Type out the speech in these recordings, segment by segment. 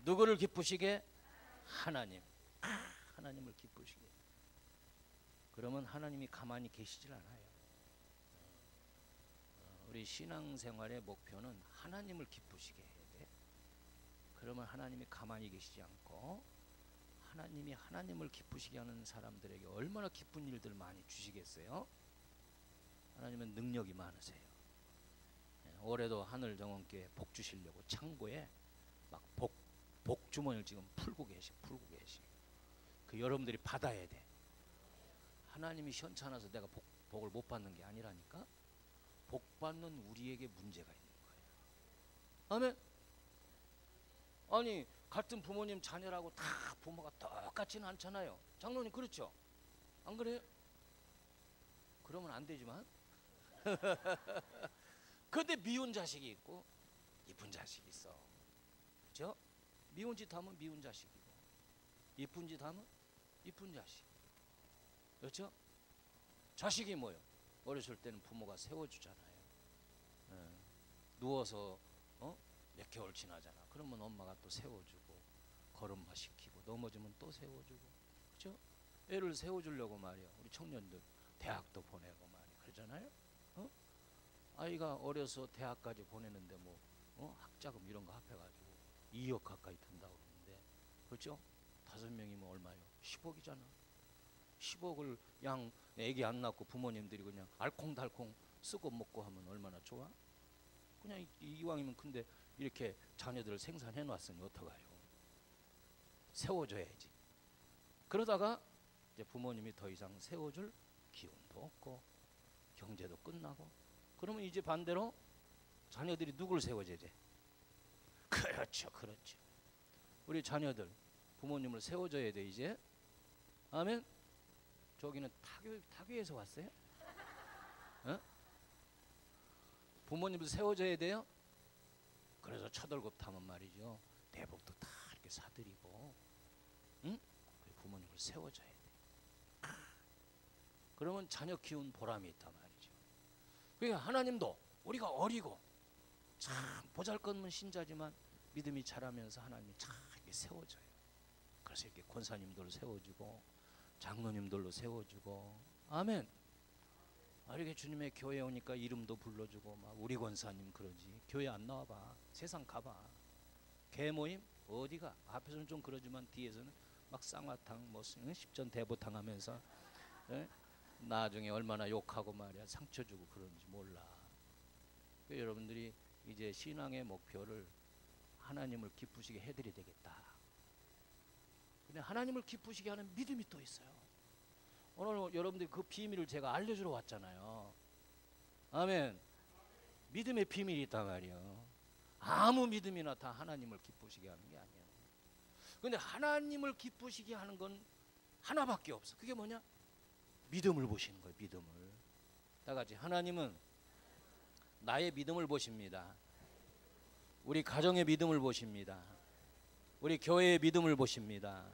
누구를 기쁘시게? 하나님. 하나님을 기쁘시게. 그러면 하나님이 가만히 계시질 않아요. 우리 신앙생활의 목표는 하나님을 기쁘시게 해야 돼. 그러면 하나님이 가만히 계시지 않고, 하나님이 하나님을 기쁘시게 하는 사람들에게 얼마나 기쁜 일들 많이 주시겠어요? 하나님은 능력이 많으세요. 올해도 하늘정원교회 복 주시려고 창고에 막 복주머니를 지금 풀고 계시. 그 여러분들이 받아야 돼. 하나님이 현찮아서 내가 복을 못 받는 게 아니라니까. 복 받는 우리에게 문제가 있는 거예요. 아멘. 아니 같은 부모님 자녀라고 다 부모가 똑같지는 않잖아요. 장로님 그렇죠? 안 그래요? 그러면 안 되지만 근데 미운 자식이 있고 이쁜 자식이 있어. 그렇죠? 미운 짓 하면 미운 자식이고 이쁜 짓 하면 이쁜 자식. 그렇죠? 자식이 뭐요? 어렸을 때는 부모가 세워주잖아요. 누워서 몇 개월 지나잖아. 그러면 엄마가 또 세워주고 걸음마 시키고 넘어지면 또 세워주고. 그렇죠? 애를 세워주려고 말이야. 우리 청년들 대학도 보내고 말이야. 그러잖아요. 아이가 어려서 대학까지 보내는데 학자금 이런 거 합해가지고 2억 가까이 든다고 그러는데, 그렇죠? 5명이면 얼마요? 10억이잖아. 10억을 양 애기 안 낳고 부모님들이 그냥 알콩달콩 쓰고 먹고 하면 얼마나 좋아? 그냥 이왕이면 근데 이렇게 자녀들을 생산해 놨으니 어떡해요? 세워줘야지. 그러다가 이제 부모님이 더 이상 세워줄 기운도 없고 경제도 끝나고, 그러면 이제 반대로 자녀들이 누굴 세워줘야 돼? 그렇죠. 우리 자녀들 부모님을 세워줘야 돼 이제. 아멘. 저기는 타교에서 왔어요? 부모님을 세워줘야 돼요. 그래서 첫월급 타면 말이죠, 대복도 다 이렇게 사드리고, 부모님을 세워줘야 돼. 그러면 자녀 키운 보람이 있단 말이죠. 그러니까 하나님도 우리가 어리고 참 보잘것없는 신자지만 믿음이 자라면서 하나님이 참 이렇게 세워줘요. 그래서 이렇게 권사님들 세워주고 장로님들로 세워주고. 아멘. 이렇게 주님의 교회 오니까 이름도 불러주고 막 우리 권사님 그러지. 교회 안 나와봐. 세상 가봐. 개모임 어디가? 앞에서는 좀 그러지만 뒤에서는 막 쌍화탕 십전 대보탕 하면서 나중에 얼마나 욕하고 말이야 상처 주고 그런지 몰라. 여러분들이 이제 신앙의 목표를 하나님을 기쁘시게 해드려야 되겠다. 근데 하나님을 기쁘시게 하는 믿음이 또 있어요. 오늘 여러분들이 그 비밀을 제가 알려주러 왔잖아요. 아멘. 믿음의 비밀이 있단 말이에요. 아무 믿음이나 다 하나님을 기쁘시게 하는 게 아니에요. 근데 하나님을 기쁘시게 하는 건 하나밖에 없어. 그게 뭐냐? 믿음을 보시는 거예요. 믿음을. 다 같이 하나님은 나의 믿음을 보십니다. 우리 가정의 믿음을 보십니다. 우리 교회의 믿음을 보십니다.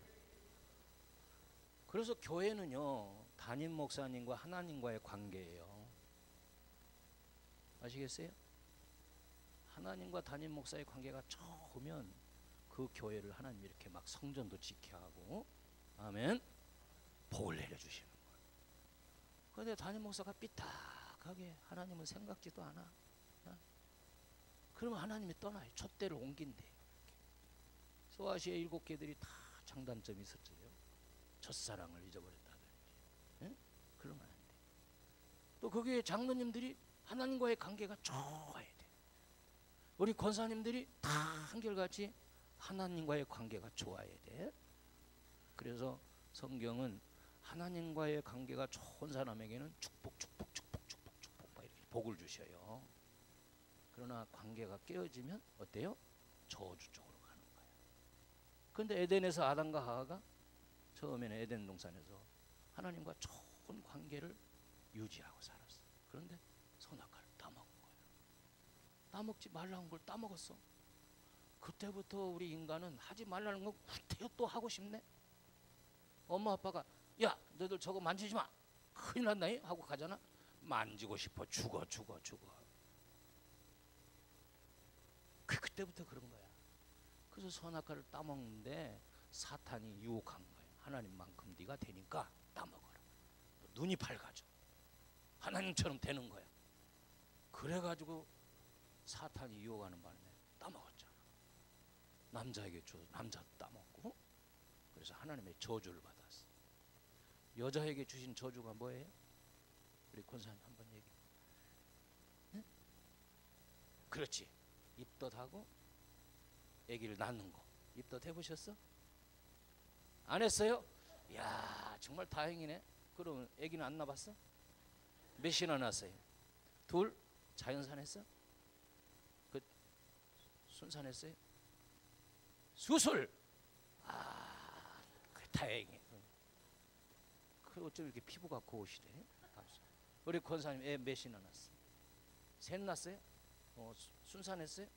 그래서 교회는요, 담임 목사님과 하나님과의 관계예요. 아시겠어요? 하나님과 담임 목사의 관계가 좋으면 그 교회를 하나님이 이렇게 막 성전도 지켜 하고, 아멘, 복을 내려주시는 거예요. 그런데 담임 목사가 삐딱하게 하나님은 생각지도 않아. 그러면 하나님이 떠나요. 촛대를 옮긴대. 소아시아 7개들이 다 장단점이 있었죠. 첫사랑을 잊어버렸다든지. 그러면 안 돼. 또 거기에 장로님들이 하나님과의 관계가 좋아야 돼. 우리 권사님들이 다 한결같이 하나님과의 관계가 좋아야 돼. 그래서 성경은 하나님과의 관계가 좋은 사람에게는 축복 막 이렇게 복을 주셔요. 그러나 관계가 깨어지면 어때요? 저주 쪽으로 가는 거예요. 그런데 에덴에서 아담과 하와가 처음에는 에덴 동산에서 하나님과 좋은 관계를 유지하고 살았어. 그런데 선악과를 따먹은 거예요. 따먹지 말라는 걸 따먹었어. 그때부터 우리 인간은 하지 말라는 거 후퇴요 또 하고 싶네. 엄마 아빠가 야 너희들 저거 만지지 마 큰일 났나이 하고 가잖아. 만지고 싶어. 죽어. 그때부터 그런 거야. 그래서 선악과를 따먹는데 사탄이 유혹한 거예요. 하나님만큼 네가 되니까 따먹어라. 눈이 밝아져. 하나님처럼 되는 거야. 그래가지고 사탄이 유혹하는 바람에 따먹었잖아. 남자에게 줘, 남자도 따먹고. 그래서 하나님의 저주를 받았어. 여자에게 주신 저주가 뭐예요? 우리 권사님 한번 얘기해. 응? 그렇지. 입덧하고 아기를 낳는 거. 입덧 해보셨어? 안 했어요? 이야, 정말 다행이네. 그럼 아기는 안 낳았어? 몇이나 낳았어요? 둘? 자연산했어? 그 순산했어요? 수술! 아, 그래, 다행이에요. 그 어쩜 이렇게 피부가 고우시대? 우리 권사님 애 몇이나 낳았어? 셋 낳았어요? 순산했어요?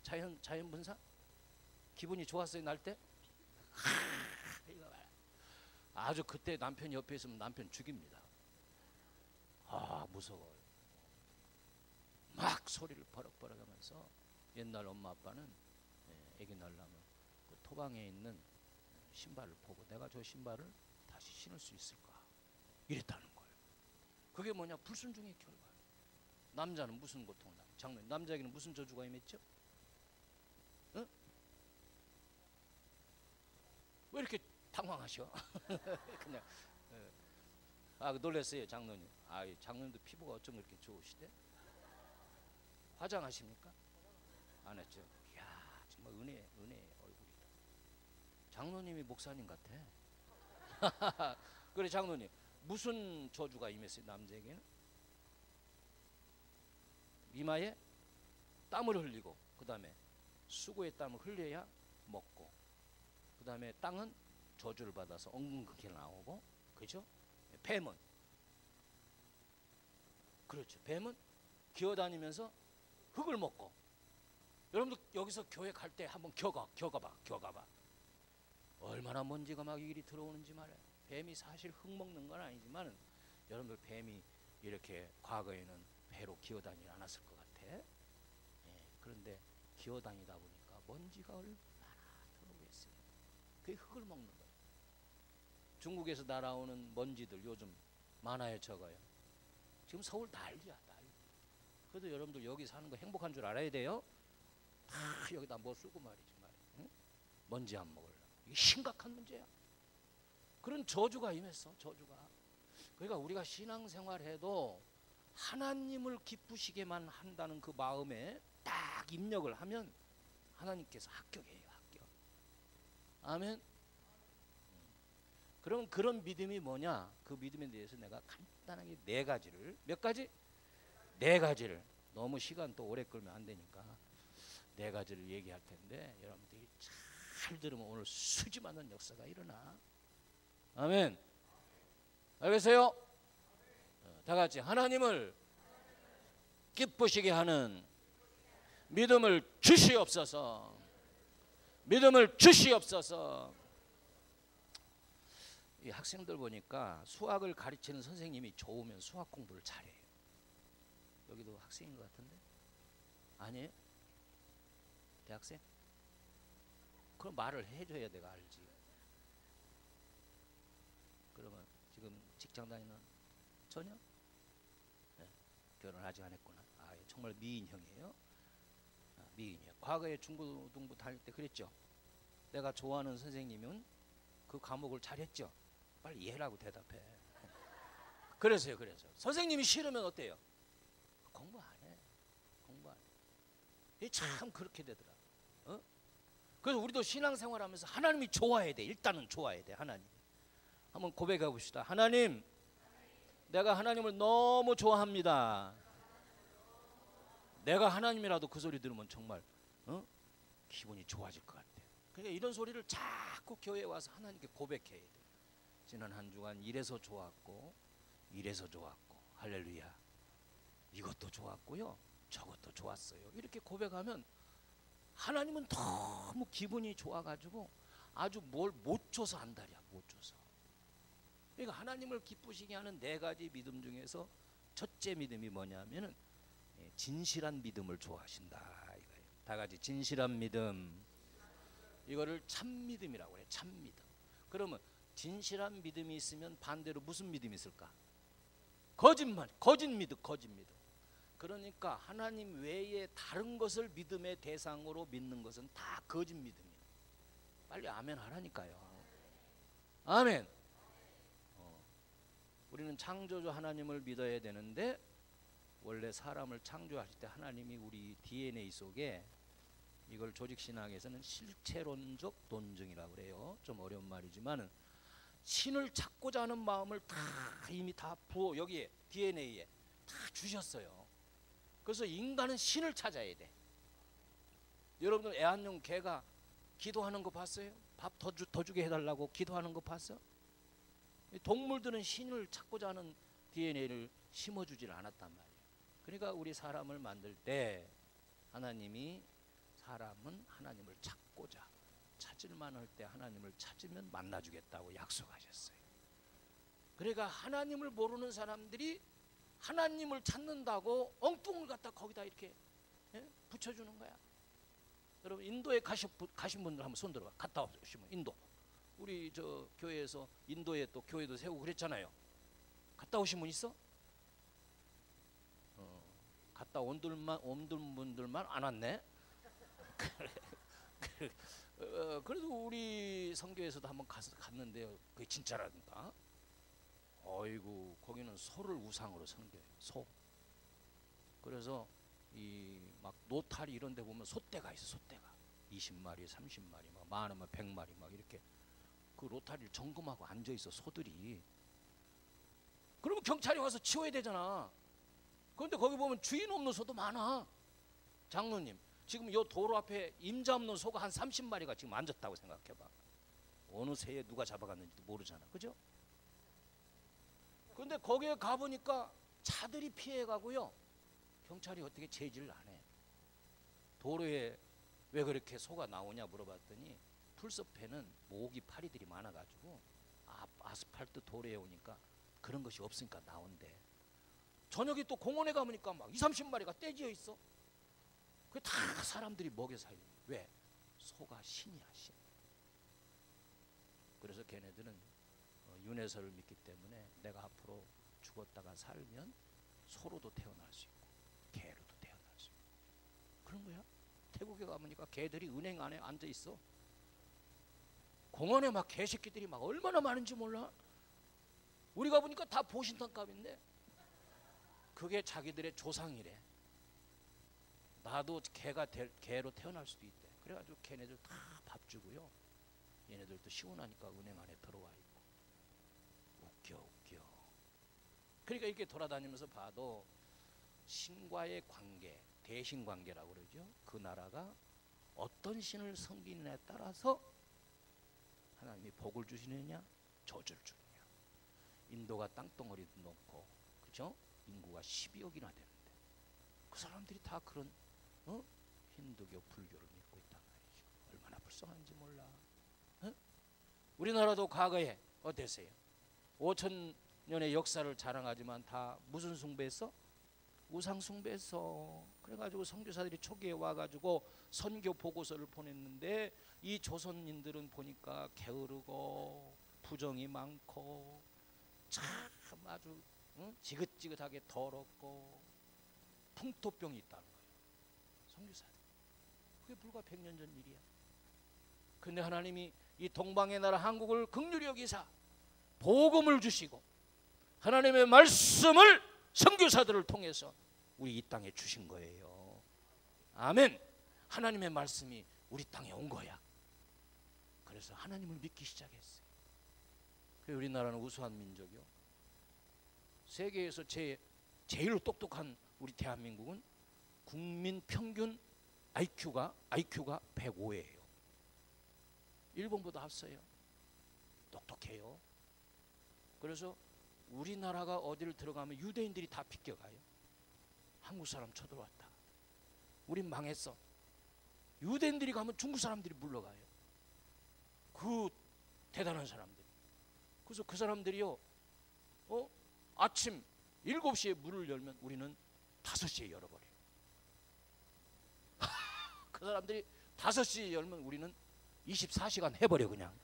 자연 분산? 기분이 좋았어요, 날 때? 아주 그때 남편 옆에 있으면 남편 죽입니다. 아, 무서워요. 막 소리를 버럭버럭 하면서 옛날 엄마 아빠는 애기 낳으려면 그 토방에 있는 신발을 보고 내가 저 신발을 다시 신을 수 있을까 이랬다는 거예요. 그게 뭐냐? 불순종의 결과예요. 남자는 무슨 고통을 당해? 장로님, 남자에게는 무슨 저주가 임했죠? 응? 왜 이렇게 당황하셔? 그냥 놀랐어요, 장로님. 장로님도 피부가 어쩜 그렇게 좋으시대? 화장하십니까? 안 했죠. 이야, 정말 은혜 얼굴이다. 장로님이 목사님 같아. 그래, 장로님, 무슨 저주가 임했어요, 남자에게는? 이마에 땀을 흘리고, 그 다음에 수고의 땀을 흘려야 먹고, 그 다음에 땅은 저주를 받아서 엉금하게 나오고, 그죠? 뱀은, 그렇죠. 뱀은 기어다니면서 흙을 먹고. 여러분들 여기서 교회 갈 때 한번 겨가봐. 얼마나 먼지가 막 이리 들어오는지 말이에요. 뱀이 사실 흙 먹는 건 아니지만 여러분들 뱀이 이렇게 과거에는 배로 기어다니지 않았을 것 같아. 그런데 기어다니다 보니까 먼지가 얼마나 들어오고 있어요. 그게 흙을 먹는 거예요. 중국에서 날아오는 먼지들 요즘 많아요, 적어요? 지금 서울 난리야, 난리. 그래도 여러분들 여기 사는 거 행복한 줄 알아야 돼요. 다 여기다 뭐 쓰고 말이지. 응? 먼지 안 먹으려고. 이게 심각한 문제야. 그런 저주가 임했어, 저주가. 그러니까 우리가 신앙생활해도 하나님을 기쁘시게만 한다는 그 마음에 딱 입력을 하면 하나님께서 합격해요, 합격. 아멘. 그럼 그런 믿음이 뭐냐? 그 믿음에 대해서 내가 간단하게 네 가지를, 몇 가지? 네 가지를. 너무 시간 또 오래 끌면 안 되니까 네 가지를 얘기할 텐데 여러분들이 잘 들으면 오늘 수지 맞는 역사가 일어나. 아멘. 알겠어요? 다 같이 하나님을 기쁘시게 하는 믿음을 주시옵소서. 믿음을 주시옵소서. 이 학생들 보니까 수학을 가르치는 선생님이 좋으면 수학 공부를 잘해요. 여기도 학생인 것 같은데? 아니에요? 대학생? 그럼 말을 해줘야 내가 알지. 그러면 지금 직장 다니는 전혀? 네, 결혼 아직 안 했구나. 정말 미인형이에요. 미인형. 과거에 중고등부 다닐 때 그랬죠. 내가 좋아하는 선생님은 그 과목을 잘했죠. 빨리 이해라고 대답해. 그래서요. 선생님이 싫으면 어때요? 공부 안 해. 공부 안 해. 이게 참 그렇게 되더라. 그래서 우리도 신앙생활하면서 하나님이 좋아해야 돼. 일단은 좋아해야 돼. 하나님. 한번 고백해 봅시다. 하나님, 내가 하나님을 너무 좋아합니다. 내가 하나님이라도 그 소리 들으면 정말 기분이 좋아질 것 같아. 그러니까 이런 소리를 자꾸 교회에 와서 하나님께 고백해야 돼. 지난 한 주간 이래서 좋았고 할렐루야. 이것도 좋았고요. 저것도 좋았어요. 이렇게 고백하면 하나님은 너무 기분이 좋아가지고 아주 뭘 못 줘서 안달이야. 못 줘서. 그러니까 하나님을 기쁘시게 하는 네 가지 믿음 중에서 첫째 믿음이 뭐냐면은 진실한 믿음을 좋아하신다 이거예요. 다 같이 진실한 믿음. 이거를 참믿음이라고 해요. 참믿음. 그러면 진실한 믿음이 있으면 반대로 무슨 믿음이 있을까? 거짓말, 거짓 믿음, 거짓 믿음. 그러니까 하나님 외에 다른 것을 믿음의 대상으로 믿는 것은 다 거짓 믿음이에요. 빨리 아멘 하라니까요. 아멘. 우리는 창조주 하나님을 믿어야 되는데 원래 사람을 창조하실 때 하나님이 우리 DNA 속에, 이걸 조직신학에서는 실체론적 논증이라고 그래요. 좀 어려운 말이지만 신을 찾고자 하는 마음을 다 이미 다 부어 여기에 DNA에 다 주셨어요. 그래서 인간은 신을 찾아야 돼. 여러분들 애완용 개가 기도하는 거 봤어요? 밥 더 주게 해달라고 기도하는 거 봤어? 동물들은 신을 찾고자 하는 DNA를 심어주질 않았단 말이에요. 그러니까 우리 사람을 만들 때 하나님이 사람은 하나님을 찾고자, 찾을만 할 때 하나님을 찾으면 만나주겠다고 약속하셨어요. 그러니까 하나님을 모르는 사람들이 하나님을 찾는다고 엉뚱을 갖다 거기다 이렇게 붙여주는 거야. 여러분 인도에 가신 분들 한번 손 들어봐. 갔다 오시면 인도, 우리 저 교회에서 인도에 또 교회도 세우고 그랬잖아요. 갔다 오신 분 있어? 갔다 온 분들만 안 왔네. 그래도 우리 선교에서도 한번 갔는데요. 그게 진짜라니까. 어이구, 거기는 소를 우상으로 섬겨요. 소. 그래서 이 막 노타리 이런 데 보면 소떼가 있어. 소떼가 20마리 30마리 막 많으면 100마리 막 이렇게 그 로타리를 점검하고 앉아 있어, 소들이. 그러면 경찰이 와서 치워야 되잖아. 그런데 거기 보면 주인 없는 소도 많아. 장로님, 지금 요 도로 앞에 임자 없는 소가 한 30마리가 지금 앉았다고 생각해봐. 어느 새에 누가 잡아갔는지도 모르잖아. 그죠? 근데 거기에 가보니까 차들이 피해가고요. 경찰이 어떻게 제지를 안 해. 도로에 왜 그렇게 소가 나오냐 물어봤더니 풀숲에는 모기 파리들이 많아가지고 아스팔트 도로에 오니까 그런 것이 없으니까 나온대. 저녁에 또 공원에 가보니까 막 20-30마리가 떼지어 있어. 그게 다 사람들이 먹여 살려. 왜? 소가 신이야, 신. 그래서 걔네들은 윤회설을 믿기 때문에 내가 앞으로 죽었다가 살면 소로도 태어날 수 있고 개로도 태어날 수 있고 그런 거야. 태국에 가보니까 개들이 은행 안에 앉아 있어. 공원에 막 개새끼들이 막 얼마나 많은지 몰라. 우리가 보니까 다 보신탕값인데 그게 자기들의 조상이래. 나도 개로 태어날 수도 있대. 그래가지고 걔네들 다 밥 주고요. 얘네들도 시원하니까 은행 안에 들어와 있고. 웃겨. 그러니까 이렇게 돌아다니면서 봐도 신과의 관계, 대신관계라고 그러죠. 그 나라가 어떤 신을 섬기느냐에 따라서 하나님이 복을 주시느냐 저주를 주느냐. 인도가 땅덩어리도 높고, 그죠? 인구가 12억이나 되는데 그 사람들이 다 그런 힌두교, 불교를 믿고 있단 말이죠. 얼마나 불쌍한지 몰라. 우리나라도 과거에 어땠어요? 5,000년의 역사를 자랑하지만 다 무슨 숭배했어? 우상 숭배했어. 그래가지고 선교사들이 초기에 와가지고 선교 보고서를 보냈는데 이 조선인들은 보니까 게으르고 부정이 많고 참 아주 지긋지긋하게 더럽고 풍토병이 있다는 거예요. 선교사들. 그게 불과 100년 전 일이야. 근데 하나님이 이 동방의 나라 한국을 긍휼히 여기사 복음을 주시고 하나님의 말씀을 선교사들을 통해서 우리 이 땅에 주신 거예요. 아멘. 하나님의 말씀이 우리 땅에 온 거야. 그래서 하나님을 믿기 시작했어요. 그래서 우리나라는 우수한 민족이요. 세계에서 제일 똑똑한 우리 대한민국은 국민 평균 IQ가 105예요. 일본보다 앞서요. 똑똑해요. 그래서 우리나라가 어디를 들어가면 유대인들이 다 비껴가요. 한국 사람 쳐들어왔다. 우린 망했어. 유대인들이 가면 중국 사람들이 물러가요. 그 대단한 사람들. 그래서 그 사람들이요, 아침 7시에 문을 열면 우리는 5시에 열어버려요. 그 사람들이 5시에 열면 우리는 24시간 해버려 그냥.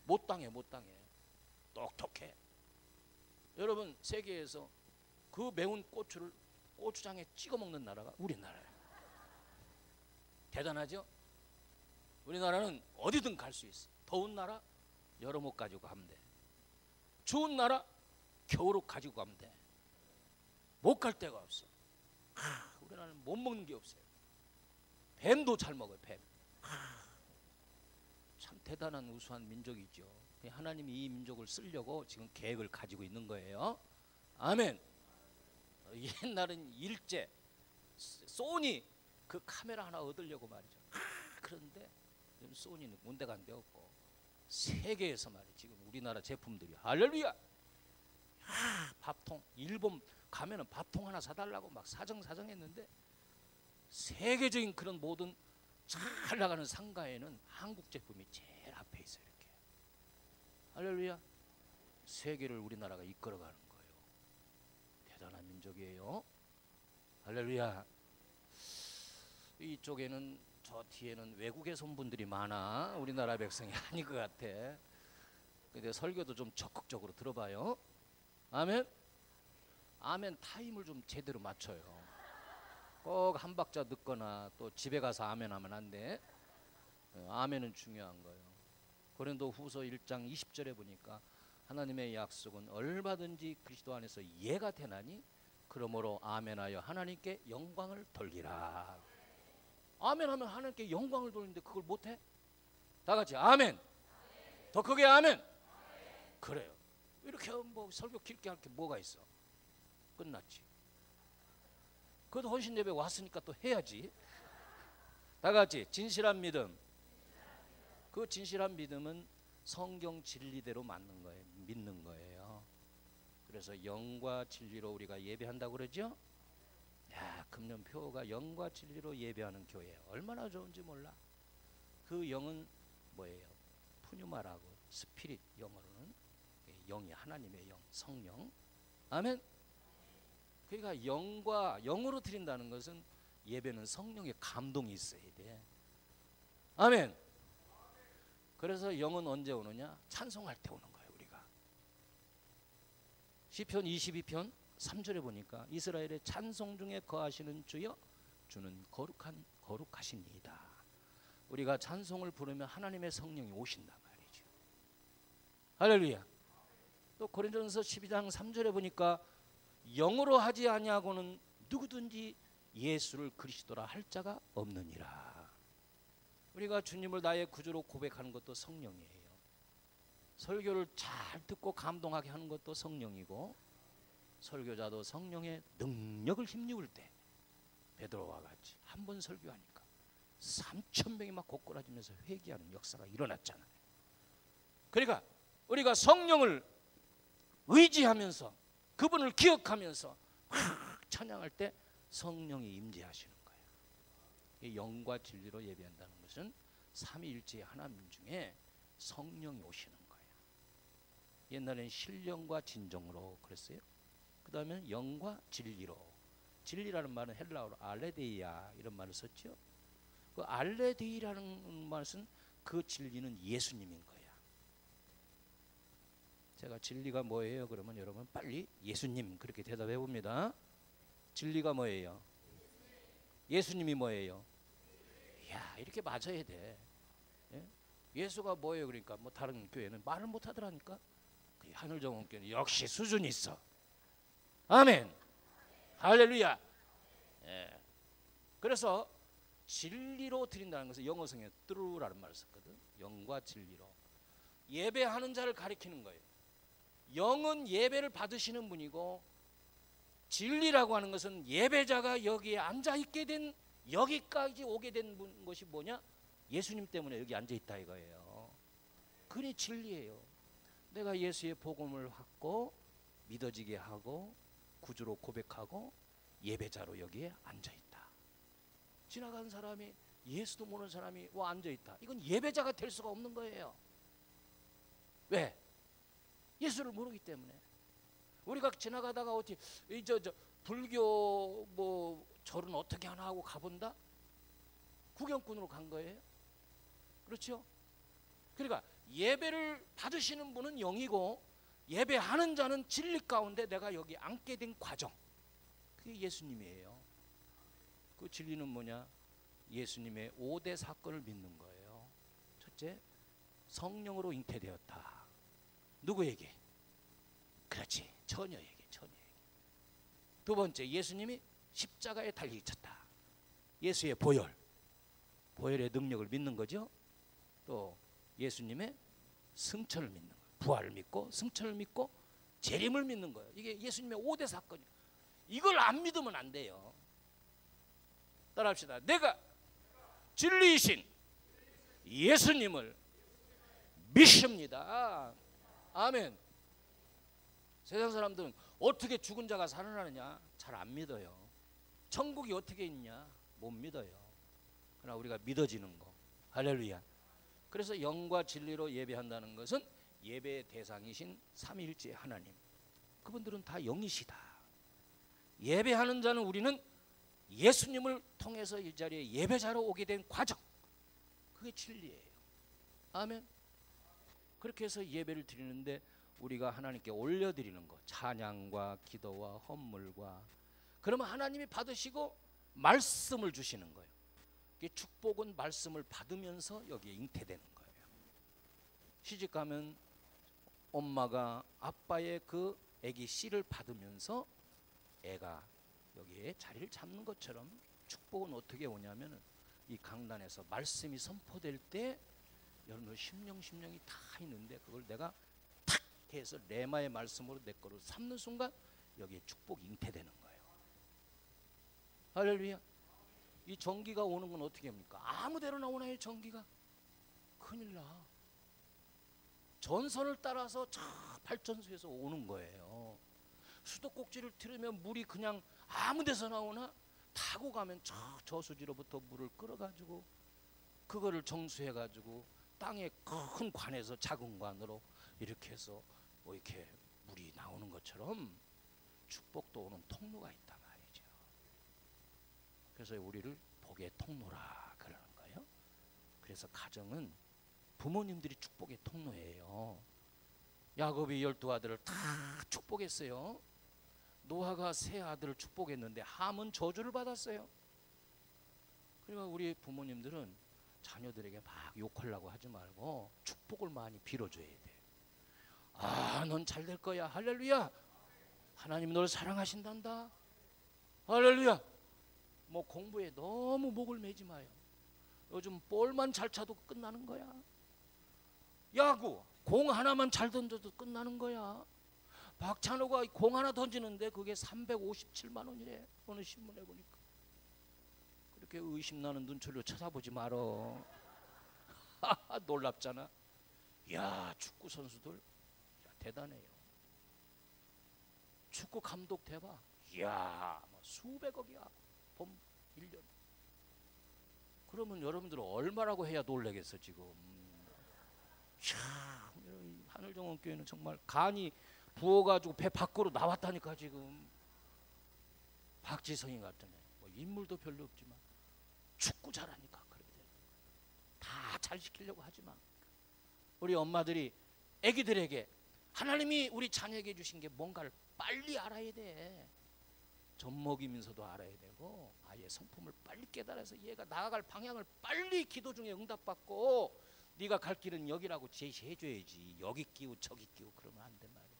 못 당해. 똑똑해. 여러분, 세계에서 그 매운 고추를 고추장에 찍어 먹는 나라가 우리나라예요. 대단하죠? 우리나라는 어디든 갈 수 있어. 더운 나라 여름옷 가지고 가면 돼. 추운 나라 겨울옷 가지고 가면 돼. 못 갈 데가 없어. 우리나라는 못 먹는 게 없어요. 뱀도 잘 먹어요. 뱀. 참 대단한 우수한 민족이죠. 하나님이 이 민족을 쓰려고 지금 계획을 가지고 있는 거예요. 아멘. 옛날엔 일제 소니 그 카메라 하나 얻으려고 말이죠. 그런데 소니는 군대 간 데 없고 세계에서 말이죠. 지금 우리나라 제품들이 할렐루야. 밥통 일본 가면은 밥통 하나 사달라고 막 사정했는데 세계적인 그런 모든 잘 나가는 상가에는 한국 제품이 제일 앞에 있어요. 이렇게 할렐루야. 세계를 우리나라가 이끌어가는 거예요. 대단한 민족이에요. 할렐루야. 이쪽에는 저 뒤에는 외국에서 온 분들이 많아. 우리나라 백성이 아닌 것 같아. 근데 설교도 좀 적극적으로 들어봐요. 아멘. 아멘 타임을 좀 제대로 맞춰요. 꼭 한 박자 늦거나 또 집에 가서 아멘 하면 안 돼. 아멘은 중요한 거예요. 고린도 후서 1장 20절에 보니까 하나님의 약속은 얼마든지 그리스도 안에서 예가 되나니 그러므로 아멘하여 하나님께 영광을 돌리라. 아멘하면 하나님께 영광을 돌리는데 그걸 못해? 다 같이 아멘. 더 크게 아멘. 그래요. 이렇게 뭐 설교 길게 할 게 뭐가 있어? 끝났지. 그래도 헌신 예배 왔으니까 또 해야지. 다 같이 진실한 믿음. 그 진실한 믿음은 성경 진리대로 믿는 거예요. 그래서 영과 진리로 우리가 예배한다고 그러죠. 야, 금년표가 영과 진리로 예배하는 교회 얼마나 좋은지 몰라. 그 영은 뭐예요? 푸뉴마라고 스피릿 영어로는 영이 하나님의 영, 성령. 아멘. 그러니까 영으로 드린다는 것은 예배는 성령의 감동이 있어야 돼. 아멘. 그래서 영은 언제 오느냐? 찬송할 때 오는 거예요. 우리가 시편 22편 3절에 보니까 이스라엘의 찬송 중에 거하시는 주여 주는 거룩하시니이다. 우리가 찬송을 부르면 하나님의 성령이 오신단 말이죠. 할렐루야. 또 고린도전서 12장 3절에 보니까 영으로 하지 아니하고는 누구든지 예수를 그리스도라 할 자가 없느니라. 우리가 주님을 나의 구주로 고백하는 것도 성령이에요. 설교를 잘 듣고 감동하게 하는 것도 성령이고, 설교자도 성령의 능력을 힘입을 때 베드로와 같이 한 번 설교하니까 3,000명이 막 고꾸라지면서 회개하는 역사가 일어났잖아요. 그러니까 우리가 성령을 의지하면서 그분을 기억하면서 찬양할 때 성령이 임재하시는 거예요. 영과 진리로 예배한다는 것은 삼위일체의 하나님 중에 성령이 오시는 거예요. 옛날에는 신령과 진정으로 그랬어요. 그 다음에 영과 진리로. 진리라는 말은 헬라어로 알레데이아 이런 말을 썼죠. 그 알레데이라는 말은 그 진리는 예수님인 거야. 제가 진리가 뭐예요? 그러면 여러분 빨리 예수님 그렇게 대답해 봅니다. 진리가 뭐예요? 예수님이 뭐예요? 야, 이렇게 맞아야 돼. 예? 예수가 뭐예요? 그러니까 뭐 다른 교회는 말을 못 하더라니까. 그 하늘정원교회는 역시 수준이 있어. 아멘. 할렐루야. 예. 그래서 진리로 드린다는 것은 영어 성에 true라는 말을 썼거든. 영과 진리로 예배하는 자를 가리키는 거예요. 영은 예배를 받으시는 분이고, 진리라고 하는 것은 예배자가 여기에 앉아있게 된, 여기까지 오게 된 것이 뭐냐? 예수님 때문에 여기 앉아있다 이거예요. 그게 진리예요. 내가 예수의 복음을 받고 믿어지게 하고 구주로 고백하고 예배자로 여기에 앉아있다. 지나간 사람이, 예수도 모르는 사람이 와 앉아있다. 이건 예배자가 될 수가 없는 거예요. 왜? 예수를 모르기 때문에. 우리가 지나가다가 어떻게 불교 뭐 절은 어떻게 하나 하고 가본다? 구경꾼으로 간 거예요. 그렇죠? 그러니까 예배를 받으시는 분은 영이고 예배하는 자는 진리 가운데 내가 여기 앉게 된 과정, 그게 예수님이에요. 그 진리는 뭐냐? 예수님의 5대 사건을 믿는 거예요. 첫째, 성령으로 잉태되었다. 누구에게? 그렇지, 처녀에게, 처녀에게. 두 번째, 예수님이 십자가에 달리셨다. 예수의 보혈, 보혈의 능력을 믿는 거죠. 또 예수님의 승천을 믿는 거예요. 부활을 믿고 승천을 믿고 재림을 믿는 거예요. 이게 예수님의 5대 사건이에요. 이걸 안 믿으면 안 돼요. 따라합시다. 내가 진리이신 예수님을 믿습니다. 아멘. 세상 사람들은 어떻게 죽은 자가 살아나느냐? 잘 안 믿어요. 천국이 어떻게 있냐? 못 믿어요. 그러나 우리가 믿어지는 거. 할렐루야. 그래서 영과 진리로 예배한다는 것은 예배의 대상이신 삼위일체 하나님, 그분들은 다 영이시다. 예배하는 자는 우리는 예수님을 통해서 이 자리에 예배자로 오게 된 과정, 그게 진리예요. 아멘. 그렇게 해서 예배를 드리는데 우리가 하나님께 올려드리는 것, 찬양과 기도와 헌물과, 그러면 하나님이 받으시고 말씀을 주시는 거예요. 축복은 말씀을 받으면서 여기에 잉태되는 거예요. 시집가면 엄마가 아빠의 그 아기 씨를 받으면서 애가 여기에 자리를 잡는 것처럼 축복은 어떻게 오냐면 이 강단에서 말씀이 선포될 때 여러분들 심령이 다 있는데 그걸 내가 탁 해서 레마의 말씀으로 내 거로 삼는 순간 여기에 축복이 잉태되는 거예요. 할렐루야. 이 전기가 오는 건 어떻게 합니까? 아무데로나 오나요? 전기가? 큰일 나. 전선을 따라서 저 발전소에서 오는 거예요. 수도꼭지를 틀으면 물이 그냥 아무 데서 나오나? 타고 가면 저 저수지로부터 물을 끌어가지고 그거를 정수해가지고 땅에 큰 관에서 작은 관으로 이렇게 해서 뭐 이렇게 물이 나오는 것처럼 축복도 오는 통로가 있단 말이죠. 그래서 우리를 복의 통로라 그러는 거예요. 그래서 가정은 부모님들이 축복의 통로예요. 야곱이 12아들을 다 축복했어요. 노아가 세 아들을 축복했는데 함은 저주를 받았어요. 그러니까 우리 부모님들은 자녀들에게 막 욕하려고 하지 말고 축복을 많이 빌어줘야 돼. 아, 넌 잘 될 거야. 할렐루야. 하나님 너를 사랑하신단다. 할렐루야. 뭐 공부에 너무 목을 매지 마요. 요즘 볼만 잘 차도 끝나는 거야. 야구 공 하나만 잘 던져도 끝나는 거야. 박찬호가 공 하나 던지는데 그게 357만 원이래. 어느 신문에 보니까. 그렇게 의심나는 눈초리로 쳐다보지 말어. 놀랍잖아. 야, 축구 선수들 대단해요. 축구 감독 대박. 이야, 수백억이야. 봄 1년. 그러면 여러분들은 얼마라고 해야 놀래겠어 지금. 참, 하늘정원교회는 정말 간이 부어가지고 배 밖으로 나왔다니까 지금. 박지성이 같은 애. 뭐 인물도 별로 없지만 축구 잘하니까 그렇게 되는 거야. 다 잘 시키려고 하지만 우리 엄마들이 애기들에게 하나님이 우리 자녀에게 주신 게 뭔가를 빨리 알아야 돼. 젖먹이면서도 알아야 되고 아이의 성품을 빨리 깨달아서 얘가 나아갈 방향을 빨리 기도 중에 응답받고 네가 갈 길은 여기라고 제시해줘야지. 여기 끼고 저기 끼고 그러면 안 돼 말이야.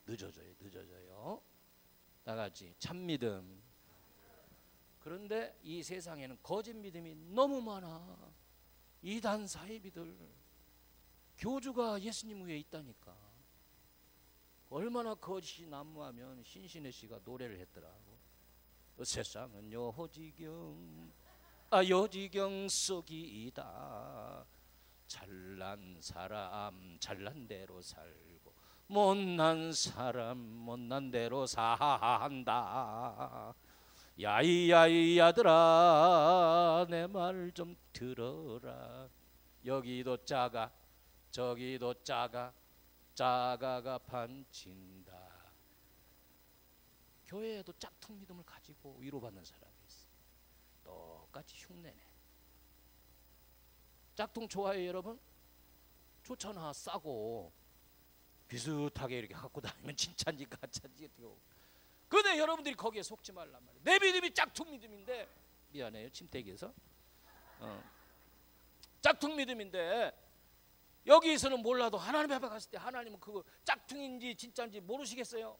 늦어져요. 나같이 참믿음. 그런데 이 세상에는 거짓 믿음이 너무 많아. 이단 사이비들. 교주가 예수님 위에 있다니까. 얼마나 거짓이 난무하면 신신혜 씨가 노래를 했더라고. 세상은 여지경 속이다. 잘난 사람 잘난 대로 살고 못난 사람 못난 대로 산다. 야이 아들아 내 말 좀 들어라. 여기도 작아 저기도 작아가 판친다. 교회에도 짝퉁 믿음을 가지고 위로받는 사람이 있어. 똑같이 흉내내. 짝퉁 좋아해요 여러분? 좋잖아. 싸고 비슷하게 이렇게 갖고 다니면 진짜인지 가짜인지. 근데 여러분들이 거기에 속지 말란 말이에요. 내 믿음이 짝퉁 믿음인데, 미안해요 침대기에서, 짝퉁 믿음인데 여기서는 몰라도 하나님 앞에 갔을 때 하나님은 그거 짝퉁인지 진짜인지 모르시겠어요?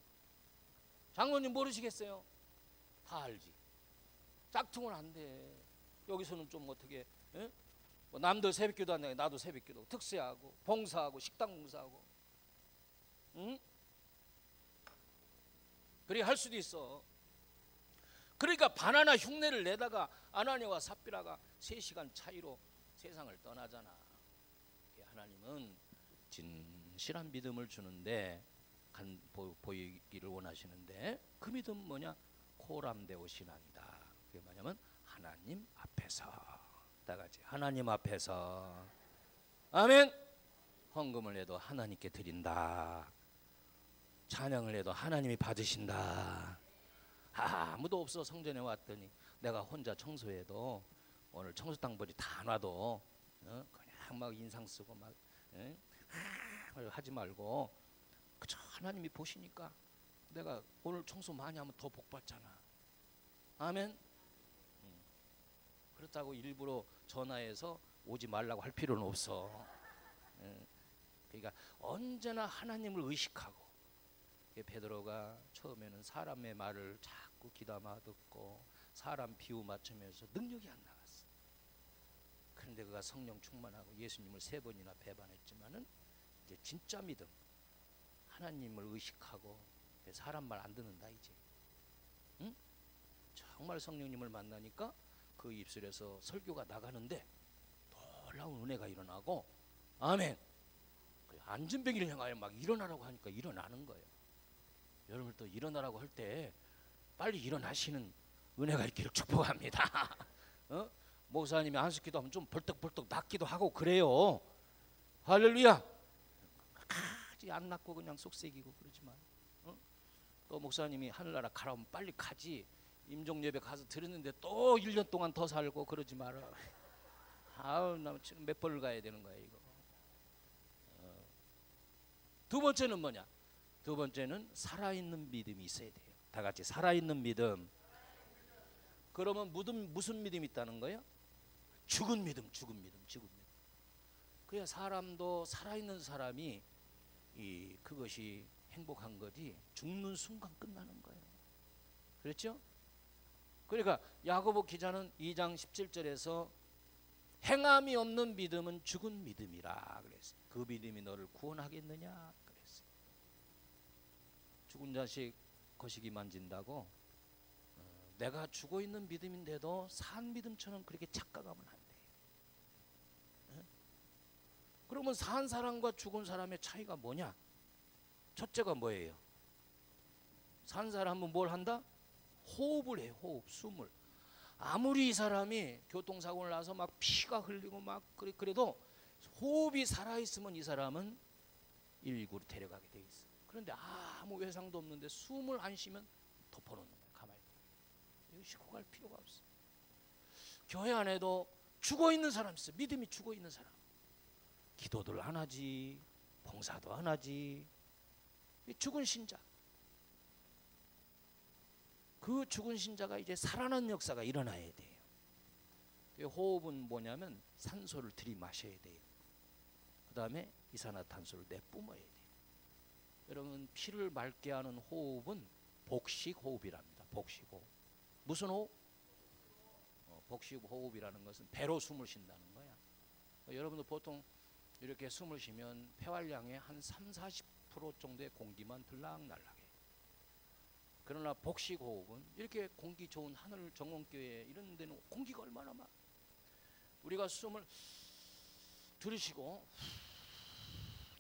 장로님 모르시겠어요? 다 알지. 짝퉁은 안 돼. 여기서는 좀 어떻게, 뭐 남들 새벽기도 한다고 나도 새벽기도 특세하고 봉사하고 식당 봉사하고, 응? 그렇게 할 수도 있어. 그러니까 바나나 흉내를 내다가 아나니아와 삽비라가 3시간 차이로 세상을 떠나잖아. 하나님은 진실한 믿음을 주는데 보이기를 원하시는데, 그 믿음 뭐냐? 코람데오 신앙이다. 그게 뭐냐면 하나님 앞에서, 다 같이 하나님 앞에서, 아멘. 헌금을 해도 하나님께 드린다. 찬양을 해도 하나님이 받으신다. 아무도 없어. 성전에 왔더니 내가 혼자 청소해도, 오늘 청소 당벌이 다 놔도 그냥 막 인상 쓰고 막 하지 말고 그저 하나님이 보시니까 내가 오늘 청소 많이 하면 더 복 받잖아. 아멘. 그렇다고 일부러 전화해서 오지 말라고 할 필요는 없어. 그러니까 언제나 하나님을 의식하고. 베드로가 처음에는 사람의 말을 자꾸 귀담아 듣고 사람 비유 맞추면서 능력이 안 나갔어. 그런데 그가 성령 충만하고 예수님을 3번이나 배반했지만은 이제 진짜 믿음, 하나님을 의식하고 사람 말 안 듣는다 이제. 응? 정말 성령님을 만나니까 그 입술에서 설교가 나가는데 놀라운 은혜가 일어나고, 아멘. 안전병이를 향하여 막 일어나라고 하니까 일어나는 거예요. 여러분 또 일어나라고 할 때 빨리 일어나시는 은혜가 있기를 축복합니다. 목사님이 안수기도 하면 좀 벌떡벌떡 낫기도 하고 그래요. 할렐루야. 아직 안 낫고 그냥 속색이고 그러지만, 또 목사님이 하늘나라 가라면 빨리 가지. 임종예배 가서 들었는데 또 1년 동안 더 살고 그러지 마라. 아우, 나 지금 몇 번을 가야 되는 거야 이거. 두 번째는 뭐냐? 두 번째는 살아있는 믿음이 있어야 돼요. 다 같이 살아있는 믿음. 그러면 무슨 믿음이 있다는 거예요? 죽은 믿음, 죽은 믿음, 죽은 믿음. 그래야 사람도, 살아있는 사람이 그것이 행복한 거지 죽는 순간 끝나는 거예요. 그렇죠? 그러니까 야고보 기자는 2장 17절에서 행함이 없는 믿음은 죽은 믿음이라 그랬어요. 그 믿음이 너를 구원하겠느냐 그랬어요. 죽은 자식 거시기 만진다고 내가 죽어 있는 믿음인데도 산 믿음처럼 그렇게 착각하면 안 돼요. 그러면 산 사람과 죽은 사람의 차이가 뭐냐? 첫째가 뭐예요? 산 사람은 뭘 한다? 호흡을 해요. 호흡, 숨을. 아무리 이 사람이 교통사고를 나서 막 피가 흘리고 막 그래도 호흡이 살아있으면 이 사람은 119로 데려가게 돼 있어. 그런데 아무 외상도 없는데 숨을 안 쉬면 덮어놓는 거야. 가만히. 이거 싣고 갈 필요가 없어. 교회 안에도 죽어있는 사람 있어. 믿음이 죽어있는 사람. 기도들 안 하지, 봉사도 안 하지. 죽은 신자. 그 죽은 신자가 이제 살아나는 역사가 일어나야 돼요. 호흡은 뭐냐면 산소를 들이마셔야 돼요. 그 다음에 이산화탄소를 내뿜어야 돼요. 여러분, 피를 맑게 하는 호흡은 복식호흡이랍니다. 복식호흡. 무슨 호흡? 복식호흡이라는 것은 배로 숨을 쉰다는 거야. 여러분도 보통 이렇게 숨을 쉬면 폐활량의 한 30-40% 정도의 공기만 들락날락해. 그러나 복식호흡은 이렇게 공기 좋은 하늘 정원교회 이런 데는 공기가 얼마나 많아. 우리가 숨을 들이쉬고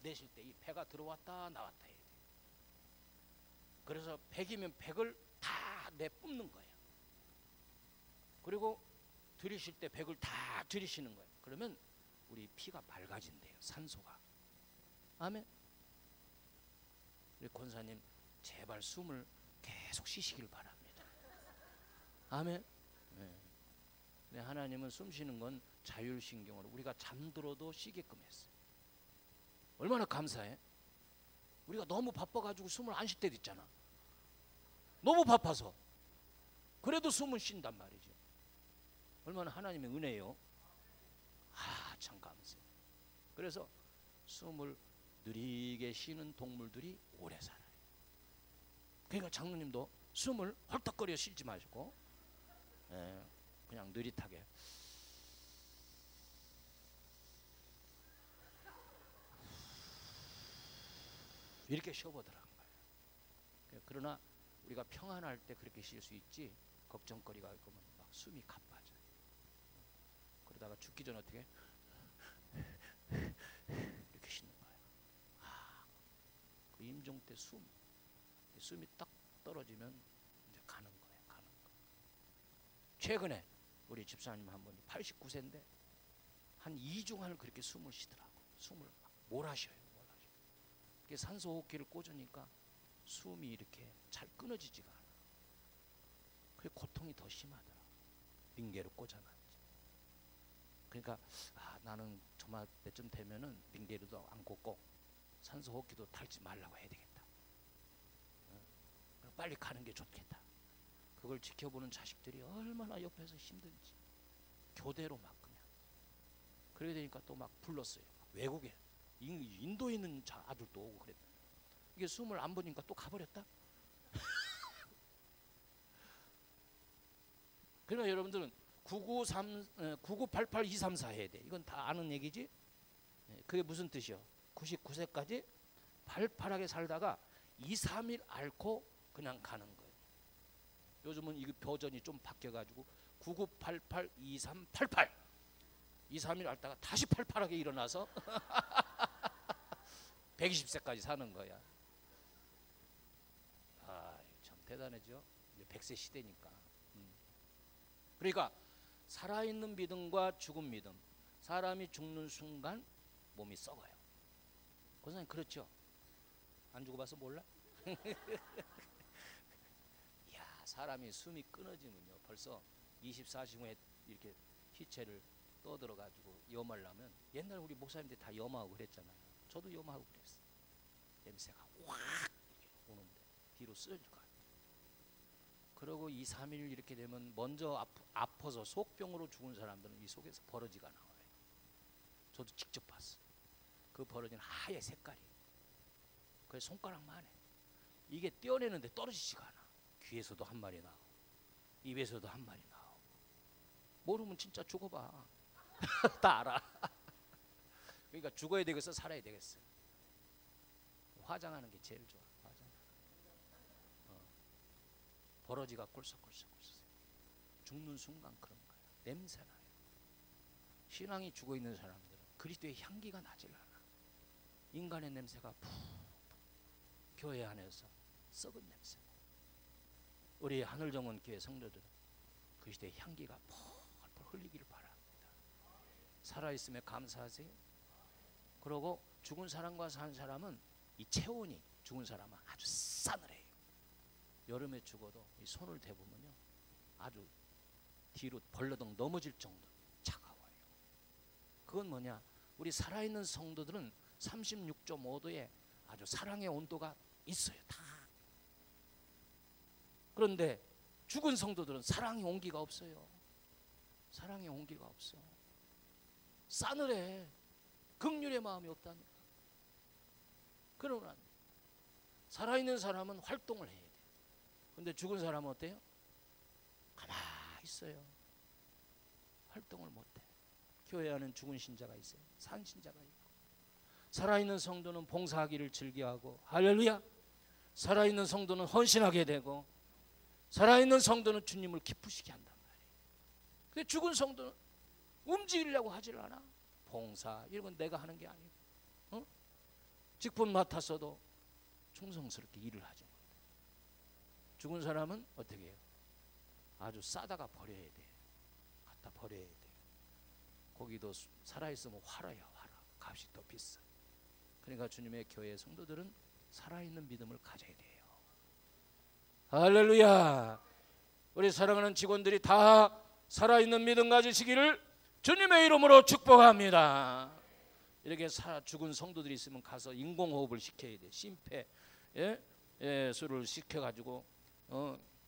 내쉴 때 이 배가 들어왔다 나왔다 해야 돼. 그래서 100이면 100을 다 내뿜는 거야. 그리고 들이쉴 때 100을 다 들이쉬는 거야. 그러면 우리 피가 맑아진대요. 산소가. 아멘. 우리 권사님 제발 숨을 계속 쉬시길 바랍니다. 아멘. 네. 하나님은 숨 쉬는 건 자율신경으로 우리가 잠들어도 쉬게끔 했어요. 얼마나 감사해? 우리가 너무 바빠가지고 숨을 안 쉴 때도 있잖아. 너무 바빠서. 그래도 숨을 쉰단 말이죠. 얼마나 하나님의 은혜요. 참 감사해요. 그래서 숨을 느리게 쉬는 동물들이 오래 살아요. 그러니까 장로님도 숨을 헐떡거려 쉬지 마시고 그냥 느릿하게 이렇게 쉬어보더라는 거예요. 그러나 우리가 평안할 때 그렇게 쉴 수 있지, 걱정거리가 있으면 막 숨이 가빠져요. 그러다가 죽기 전에 어떻게 이렇게 쉬는 거예요. 그 임종 때 숨이 딱 떨어지면 이제 가는 거예요. 가는 거. 최근에 우리 집사님 한 분이 89세인데 한 2주간을 그렇게 숨을 쉬더라고. 숨을 막 몰아쉬어요. 산소 호흡기를 꽂으니까 숨이 이렇게 잘 끊어지지가 않아. 그 고통이 더 심하더라. 빙계를 꽂아놨지. 그러니까 나는 정말 때쯤 되면은 빙계도 안 꽂고 산소 호흡기도 달지 말라고 해야 되겠다. 빨리 가는 게 좋겠다. 그걸 지켜보는 자식들이 얼마나 옆에서 힘든지 교대로 막 그냥. 그러게 되니까 또 막 불렀어요. 외국에 인도에 있는 아들도 오고 그랬다. 이게 숨을 안 보니까 또 가버렸다. 그러나 여러분들은 9988-234 해야 돼. 이건 다 아는 얘기지. 그게 무슨 뜻이요? 99세까지 발팔하게 살다가 2-3일 앓고 그냥 가는 거예요. 요즘은 이 버전이 좀 바뀌어가지고 9988-2388 2-3일 앓다가 다시 팔팔하게 일어나서 120세까지 사는 거야. 참 대단하죠. 이제 100세 시대니까. 그러니까 살아있는 믿음과 죽은 믿음. 사람이 죽는 순간 몸이 썩어요. 권사님 그렇죠? 안 죽어봐서 몰라? 이야, 사람이 숨이 끊어지면요 벌써 24시간 후에 이렇게 희체를 떠들어가지고 염하려면, 옛날 우리 목사님들이 다 염하고 그랬잖아요. 저도 염하고 그랬어요. 냄새가 확 이렇게 오는데 뒤로 쓰러질 것 같아요. 그러고 2-3일 이렇게 되면 먼저 아파서 속병으로 죽은 사람들은 이 속에서 버러지가 나와요. 저도 직접 봤어요. 그 버러지는 하얘 색깔이에요. 그래서 손가락만 해. 이게 떼어내는데 떨어지지가 않아. 귀에서도 한 마리 나오고 입에서도 한 마리 나오고. 모르면 진짜 죽어봐. 다 알아. 그러니까 죽어야 되겠어, 살아야 되겠어. 화장하는 게 제일 좋아. 버러지가 꿀썩꿀썩. 죽는 순간 그런 거야. 냄새나요. 신앙이 죽어있는 사람들은 그리스도의 향기가 나질 않아. 인간의 냄새가 푹 교회 안에서 썩은 냄새. 우리 하늘정원 교회 성도들은 그리스도의 향기가 펄펄 흘리기를 바랍니다. 살아있음에 감사하세요. 그리고 죽은 사람과 산 사람은 이 체온이, 죽은 사람은 아주 싸늘해요. 여름에 죽어도 이 손을 대보면요 아주 뒤로 벌러덩 넘어질 정도로 차가워요. 그건 뭐냐, 우리 살아있는 성도들은 36.5도의 아주 사랑의 온도가 있어요. 다. 그런데 죽은 성도들은 사랑의 온기가 없어요. 사랑의 온기가 없어. 싸늘해. 긍휼의 마음이 없다니까. 그러나 살아있는 사람은 활동을 해야 돼. 근데 죽은 사람은 어때요? 가만히 있어요. 활동을 못해. 교회 안에는 죽은 신자가 있어요. 산 신자가 있고. 살아있는 성도는 봉사하기를 즐겨하고, 할렐루야. 살아있는 성도는 헌신하게 되고, 살아있는 성도는 주님을 기쁘시게 한단 말이에요. 근데 죽은 성도는 움직이려고 하질 않아. 봉사 이런 건 내가 하는 게 아니고, 직분 맡았어도 충성스럽게 일을 하지 못해. 죽은 사람은 어떻게 해요? 아주 싸다가 버려야 돼. 갖다 버려야 돼. 거기도 살아있으면 화라야, 화라. 값이 더 비싸. 그러니까 주님의 교회 성도들은 살아있는 믿음을 가져야 돼요. 할렐루야. 우리 사랑하는 직원들이 다 살아있는 믿음 가지시기를 주님의 이름으로 축복합니다. 이렇게 죽은 성도들이 있으면 가서 인공호흡을 시켜야 돼. 심폐 수를 시켜가지고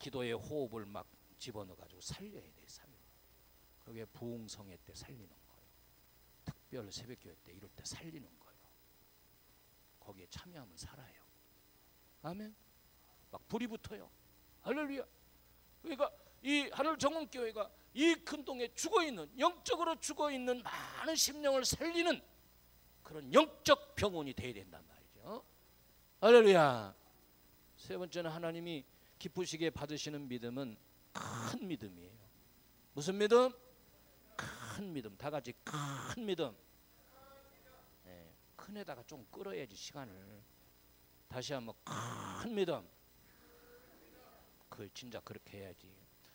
기도의 호흡을 막 집어넣어가지고 살려야 돼. 그게 부흥성회 때 살리는 거예요. 특별 새벽교회 때 이럴 때 살리는 거예요. 거기에 참여하면 살아요. 아멘. 막 불이 붙어요. 할렐루야. 그러니까 이 하늘정원교회가 이 큰 동에 죽어있는, 영적으로 죽어있는 많은 심령을 살리는 그런 영적 병원이 되어야 된단 말이죠. 할렐루야. 세 번째는 하나님이 기쁘시게 받으시는 믿음은 큰 믿음이에요. 무슨 믿음? 큰 믿음. 다 같이 큰 믿음. 네, 큰에다가 좀 끌어야지 시간을. 다시 한번 큰 믿음. 그 진짜 그렇게 해야지.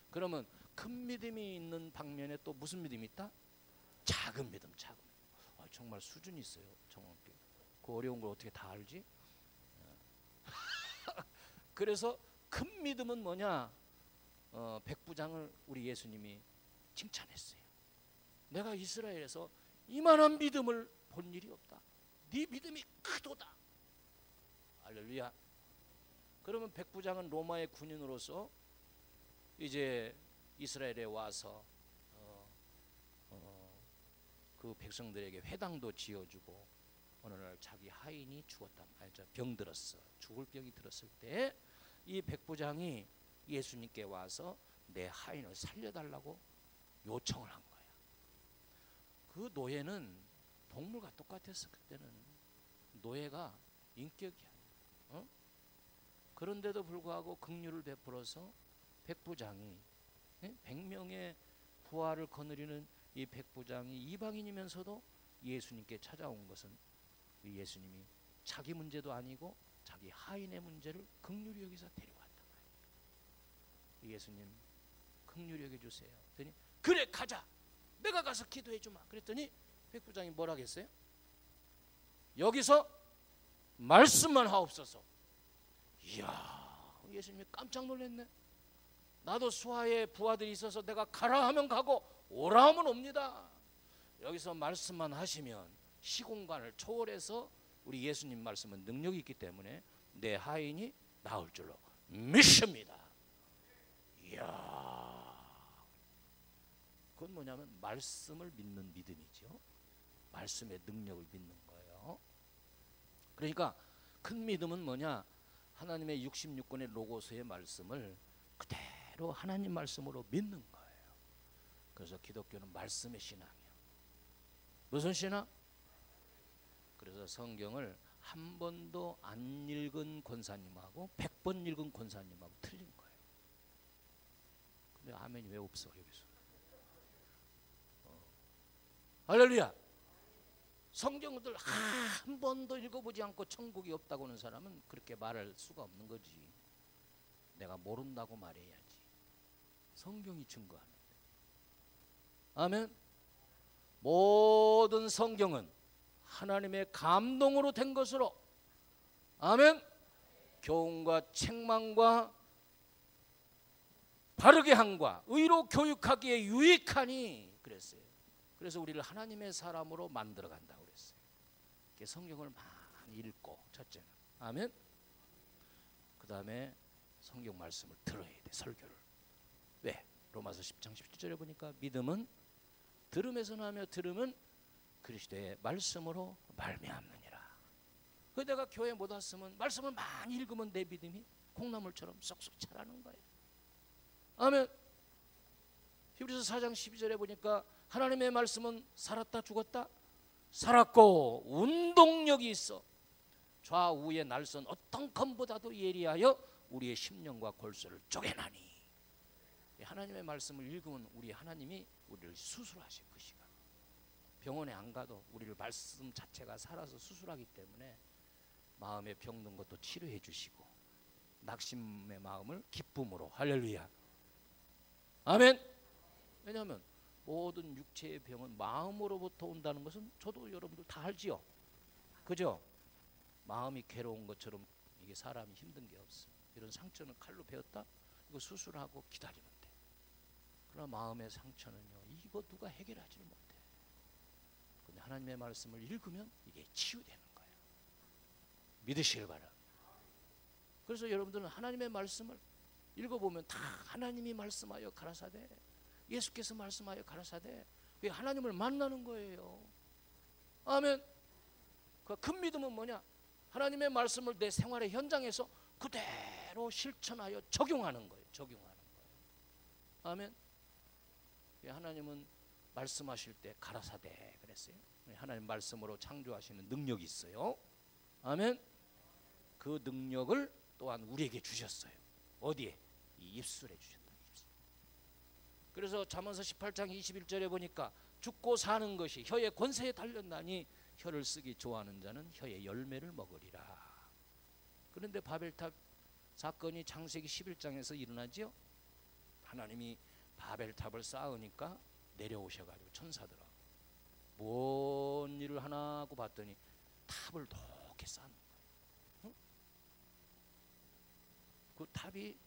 그러면 큰 믿음이 있는 방면에 또 무슨 믿음이 있다? 작은 믿음. 작은 믿음. 정말 수준이 있어요. 정확히. 그 어려운 걸 어떻게 다 알지? 그래서 큰 믿음은 뭐냐? 백부장을 우리 예수님이 칭찬했어요. 내가 이스라엘에서 이만한 믿음을 본 일이 없다. 네 믿음이 크도다. 할렐루야. 그러면 백부장은 로마의 군인으로서 이제 이스라엘에 와서 그 백성들에게 회당도 지어주고 어느 날 자기 하인이 죽었단 말이죠. 병 들었어. 죽을 병이 들었을 때 이 백부장이 예수님께 와서 내 하인을 살려달라고 요청을 한 거야. 그 노예는 동물과 똑같았어. 그때는 노예가 인격이야. 그런데도 불구하고 긍휼을 베풀어서 백부장이 100명의 부활을 거느리는 이 백부장이 이방인이면서도 예수님께 찾아온 것은 예수님이 자기 문제도 아니고 자기 하인의 문제를 긍휼히 여기서 데려왔단 말이에요. 예수님 긍휼히 여겨주세요. 그랬더니 그래 가자. 내가 가서 기도해 주마. 그랬더니 백부장이 뭐라 했어요? 여기서 말씀만 하옵소서. 이야, 예수님이 깜짝 놀랐네. 나도 수하에 부하들이 있어서 내가 가라 하면 가고 오라 하면 옵니다. 여기서 말씀만 하시면 시공간을 초월해서 우리 예수님 말씀은 능력이 있기 때문에 내 하인이 나을 줄로 믿습니다. 이야, 그건 뭐냐면 말씀을 믿는 믿음이죠. 말씀의 능력을 믿는 거예요. 그러니까 큰 믿음은 뭐냐? 하나님의 66권의 로고스의 말씀을 그대로 하나님 말씀으로 믿는 거예요. 그래서 기독교는 말씀의 신앙이에요. 무슨 신앙? 그래서 성경을 한 번도 안 읽은 권사님하고 100번 읽은 권사님하고 틀린 거예요. 근데 아멘이 왜 없어 여기서? 할렐루야. 성경들 한 번도 읽어보지 않고 천국이 없다고 하는 사람은 그렇게 말할 수가 없는 거지. 내가 모른다고 말해야지. 성경이 증거하는데. 아멘. 모든 성경은 하나님의 감동으로 된 것으로, 아멘, 교훈과 책망과 바르게 함과 의로 교육하기에 유익하니 그랬어요. 그래서 우리를 하나님의 사람으로 만들어 간다고 그랬어요. 성경을 많이 읽고, 첫째는 아멘. 그 다음에 성경 말씀을 들어야 돼. 설교를. 왜? 로마서 10장 17절에 보니까 믿음은 들음에서 나며 들음은 그리스도의 말씀으로 말미암느니라. 그 내가 교회 못 왔으면 말씀을 많이 읽으면 내 믿음이 콩나물처럼 쏙쏙 자라는 거예요. 아멘. 히브리서 4장 12절에 보니까 하나님의 말씀은 살았다 죽었다? 살았고 운동력이 있어 좌우의 날선 어떤 검보다도 예리하여 우리의 심령과 골수를 쪼개나니. 하나님의 말씀을 읽으면 우리 하나님이 우리를 수술하실 그 시간. 병원에 안 가도 우리를 말씀 자체가 살아서 수술하기 때문에 마음에 병든 것도 치료해 주시고 낙심의 마음을 기쁨으로. 할렐루야. 아멘. 왜냐하면 모든 육체의 병은 마음으로부터 온다는 것은 저도 여러분들 다 알지요. 그죠? 마음이 괴로운 것처럼 이게 사람이 힘든 게 없어. 이런 상처는 칼로 베었다? 이거 수술하고 기다리면 돼. 그러나 마음의 상처는요, 이거 누가 해결하지를 못해. 하나님의 말씀을 읽으면 이게 치유되는 거예요. 믿으시길 바랍니다. 그래서 여러분들은 하나님의 말씀을 읽어보면 다 하나님이 말씀하여 가라사대, 예수께서 말씀하여 가라사대, 그게 하나님을 만나는 거예요. 아멘. 그 큰 믿음은 뭐냐? 하나님의 말씀을 내 생활의 현장에서 그대로 실천하여 적용하는 거예요. 적용하는 거예요. 아멘. 하나님은 말씀하실 때 가라사대 그랬어요. 하나님 말씀으로 창조하시는 능력이 있어요. 아멘. 그 능력을 또한 우리에게 주셨어요. 어디에? 이 입술에 주셨다. 입술. 그래서 잠언서 18장 21절에 보니까 죽고 사는 것이 혀의 권세에 달렸나니 혀를 쓰기 좋아하는 자는 혀의 열매를 먹으리라. 그런데 바벨탑 사건이 창세기 11장에서 일어나지요. 하나님이 바벨탑을 쌓으니까 내려오셔가지고 천사들하고 뭔 일을 하나 하고 봤더니 탑을 높게 쌓는 거예요. 응? 그 탑이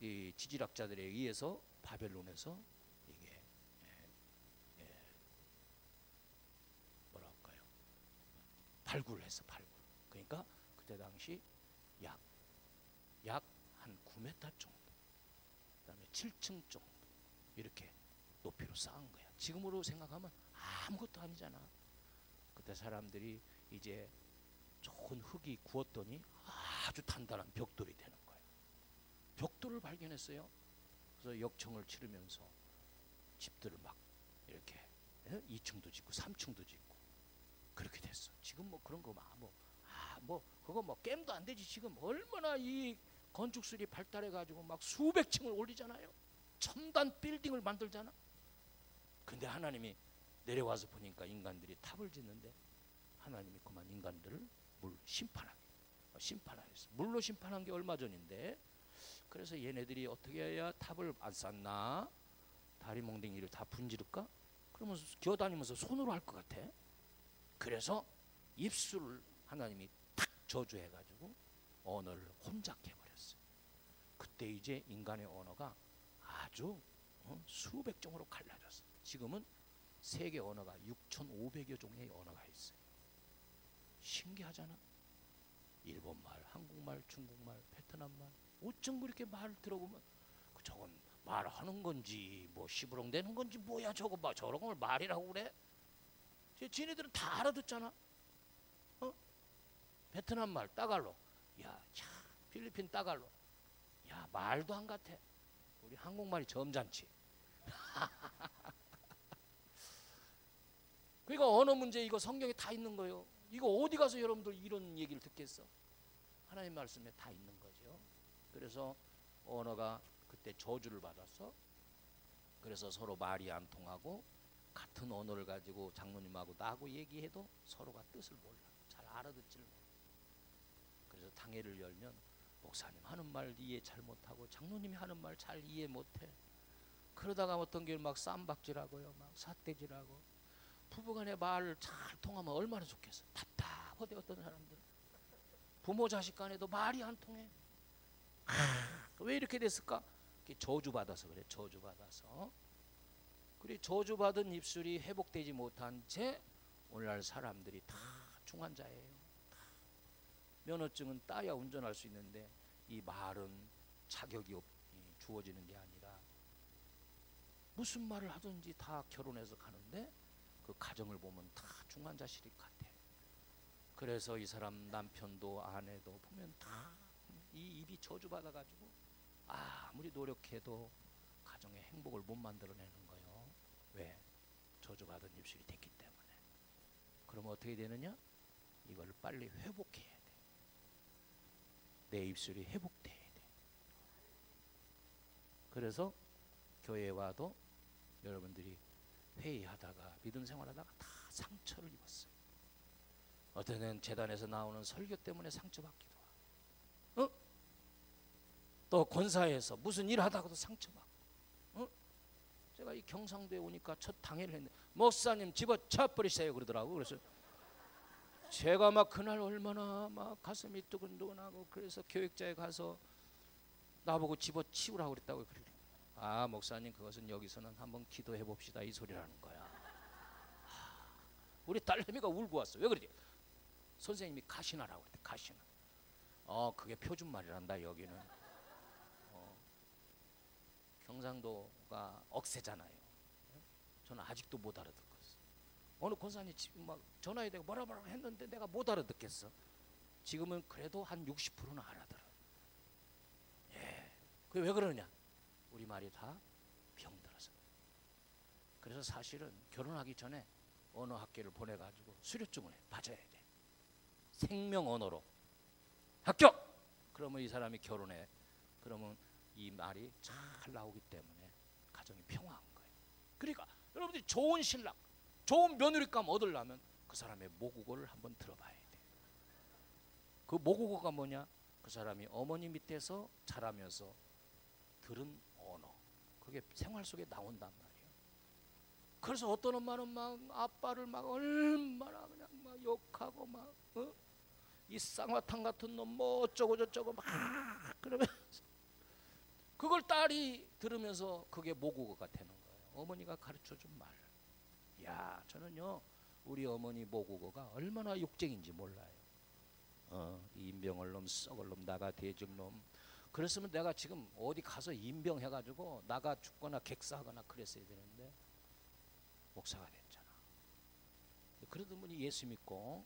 이 지질학자들에 의해서 바벨론에서 이게 뭐라 할까요? 발굴했어, 발굴. 그러니까 그때 당시 약 한 9m 정도, 그다음에 7층 정도 이렇게 높이로 쌓은 거야. 지금으로 생각하면 아무것도 아니잖아. 그때 사람들이 이제 좋은 흙이 구웠더니 아주 단단한 벽돌이 되는 거예요. 벽돌을 발견했어요. 그래서 역청을 치르면서 집들을 막 이렇게 2층도 짓고 3층도 짓고 그렇게 됐어. 지금 뭐 그런 거 뭐 그거 뭐 게임도 안 되지. 지금 얼마나 이 건축술이 발달해 가지고 막 수백 층을 올리잖아요. 첨단 빌딩을 만들잖아. 근데 하나님이 내려와서 보니까 인간들이 탑을 짓는데 하나님이 그만 인간들을 심판하겠어. 물로 심판한 게 얼마 전인데, 그래서 얘네들이 어떻게 해야 탑을 안 쌓나? 다리 몽댕이를 다 분지를까? 그러면서 기어다니면서 손으로 할 것 같아. 그래서 입술을 하나님이 탁 저주해가지고 언어를 혼잡게 해버렸어요. 그때 이제 인간의 언어가 아주 수백 종으로 갈라졌어. 지금은 세계 언어가 6,500여 종의 언어가 있어요. 신기하잖아. 일본말, 한국말, 중국말, 베트남말, 어쩜 그렇게 말 들어보면 저건 말하는 건지 뭐 시부렁 대는 건지 뭐야 저거 막 저런 걸 말이라고 그래? 지네들은 다 알아듣잖아. 베트남 말 따갈로, 야, 필리핀 따갈로, 야 말도 안 같아. 우리 한국말이 점잖지. 그러니까 언어 문제 이거 성경에 다 있는 거예요. 이거 어디 가서 여러분들 이런 얘기를 듣겠어? 하나님 말씀에 다 있는 거죠. 그래서 언어가 그때 저주를 받았어. 그래서 서로 말이 안 통하고 같은 언어를 가지고 장로님하고 나하고 얘기해도 서로가 뜻을 몰라. 잘 알아듣지를 못해. 그래서 당회를 열면 목사님 하는 말 이해 잘 못하고 장로님이 하는 말 잘 이해 못해. 그러다가 어떤 게 막 쌈박질하고요, 막 삿대질하고. 부부간의 말 잘 통하면 얼마나 좋겠어. 답답하대 어떤 사람들. 부모 자식 간에도 말이 안 통해. 왜 이렇게 됐을까? 저주받아서 그래. 저주받아서. 그리고 저주받은 입술이 회복되지 못한 채 오늘날 사람들이 다 중환자예요. 면허증은 따야 운전할 수 있는데 이 말은 자격이 주어지는 게 아니라 무슨 말을 하든지 다 결혼해서 가는데 그 가정을 보면 다 중환자실이 같아. 그래서 이 사람 남편도 아내도 보면 다 이 입이 저주받아가지고 아무리 노력해도 가정의 행복을 못 만들어내는 거예요. 왜? 저주받은 입술이 됐기 때문에. 그럼 어떻게 되느냐? 이걸 빨리 회복해야 돼. 내 입술이 회복돼야 돼. 그래서 교회에 와도 여러분들이 회의하다가 믿음 생활하다가 다 상처를 입었어요. 어떤 애는 재단에서 나오는 설교 때문에 상처받기도 하고, 또 권사에서 무슨 일 하다가도 상처받고. 제가 이 경상도에 오니까 첫 당회를 했는데 목사님 집어쳐 버리세요 그러더라고. 그래서 제가 막 그날 얼마나 막 가슴이 뜨근뜨근하고, 그래서 교육자에 가서 나보고 집어치우라고 그랬다고. 그래. 아 목사님 그것은 여기서는 한번 기도해 봅시다 이 소리라는 거야. 우리 딸내미가 울고 왔어. 왜 그러지? 선생님이 가시나라고 그랬대. 가시나. 그게 표준말이란다 여기는. 경상도가 억세잖아요. 저는 아직도 못 알아듣겠어. 어느 권사님 막 전화해 대고 뭐라 했는데 내가 못 알아듣겠어. 지금은 그래도 한 60%는 알아들어. 예. 그게 왜 그러냐? 우리 말이 다 병들어서. 그래서 사실은 결혼하기 전에 언어 학교를 보내가지고 수료증을 받아야 돼. 생명 언어로 합격! 그러면 이 사람이 결혼해. 그러면 이 말이 잘 나오기 때문에 가정이 평화한 거예요. 그러니까 여러분들이 좋은 신랑, 좋은 며느리감 얻으려면 그 사람의 모국어를 한번 들어봐야 돼. 그 모국어가 뭐냐? 그 사람이 어머니 밑에서 자라면서 들은 언어. 그게 생활 속에 나온단 말이에요. 그래서 어떤 엄마는 막 아빠를 막 얼마나 그냥 막 욕하고 막 이 쌍화탕 같은 놈 뭐 어쩌고 저쩌고 막 그러면서 그걸 딸이 들으면서 그게 모국어가 되는 거예요. 어머니가 가르쳐준 말. 야, 저는요 우리 어머니 모국어가 얼마나 욕쟁인지 몰라요. 인병을 놈, 썩을 놈, 나가 대증 놈. 그랬으면 내가 지금 어디 가서 인병해가지고 나가 죽거나 객사하거나 그랬어야 되는데 목사가 됐잖아. 그러던 분이 예수 믿고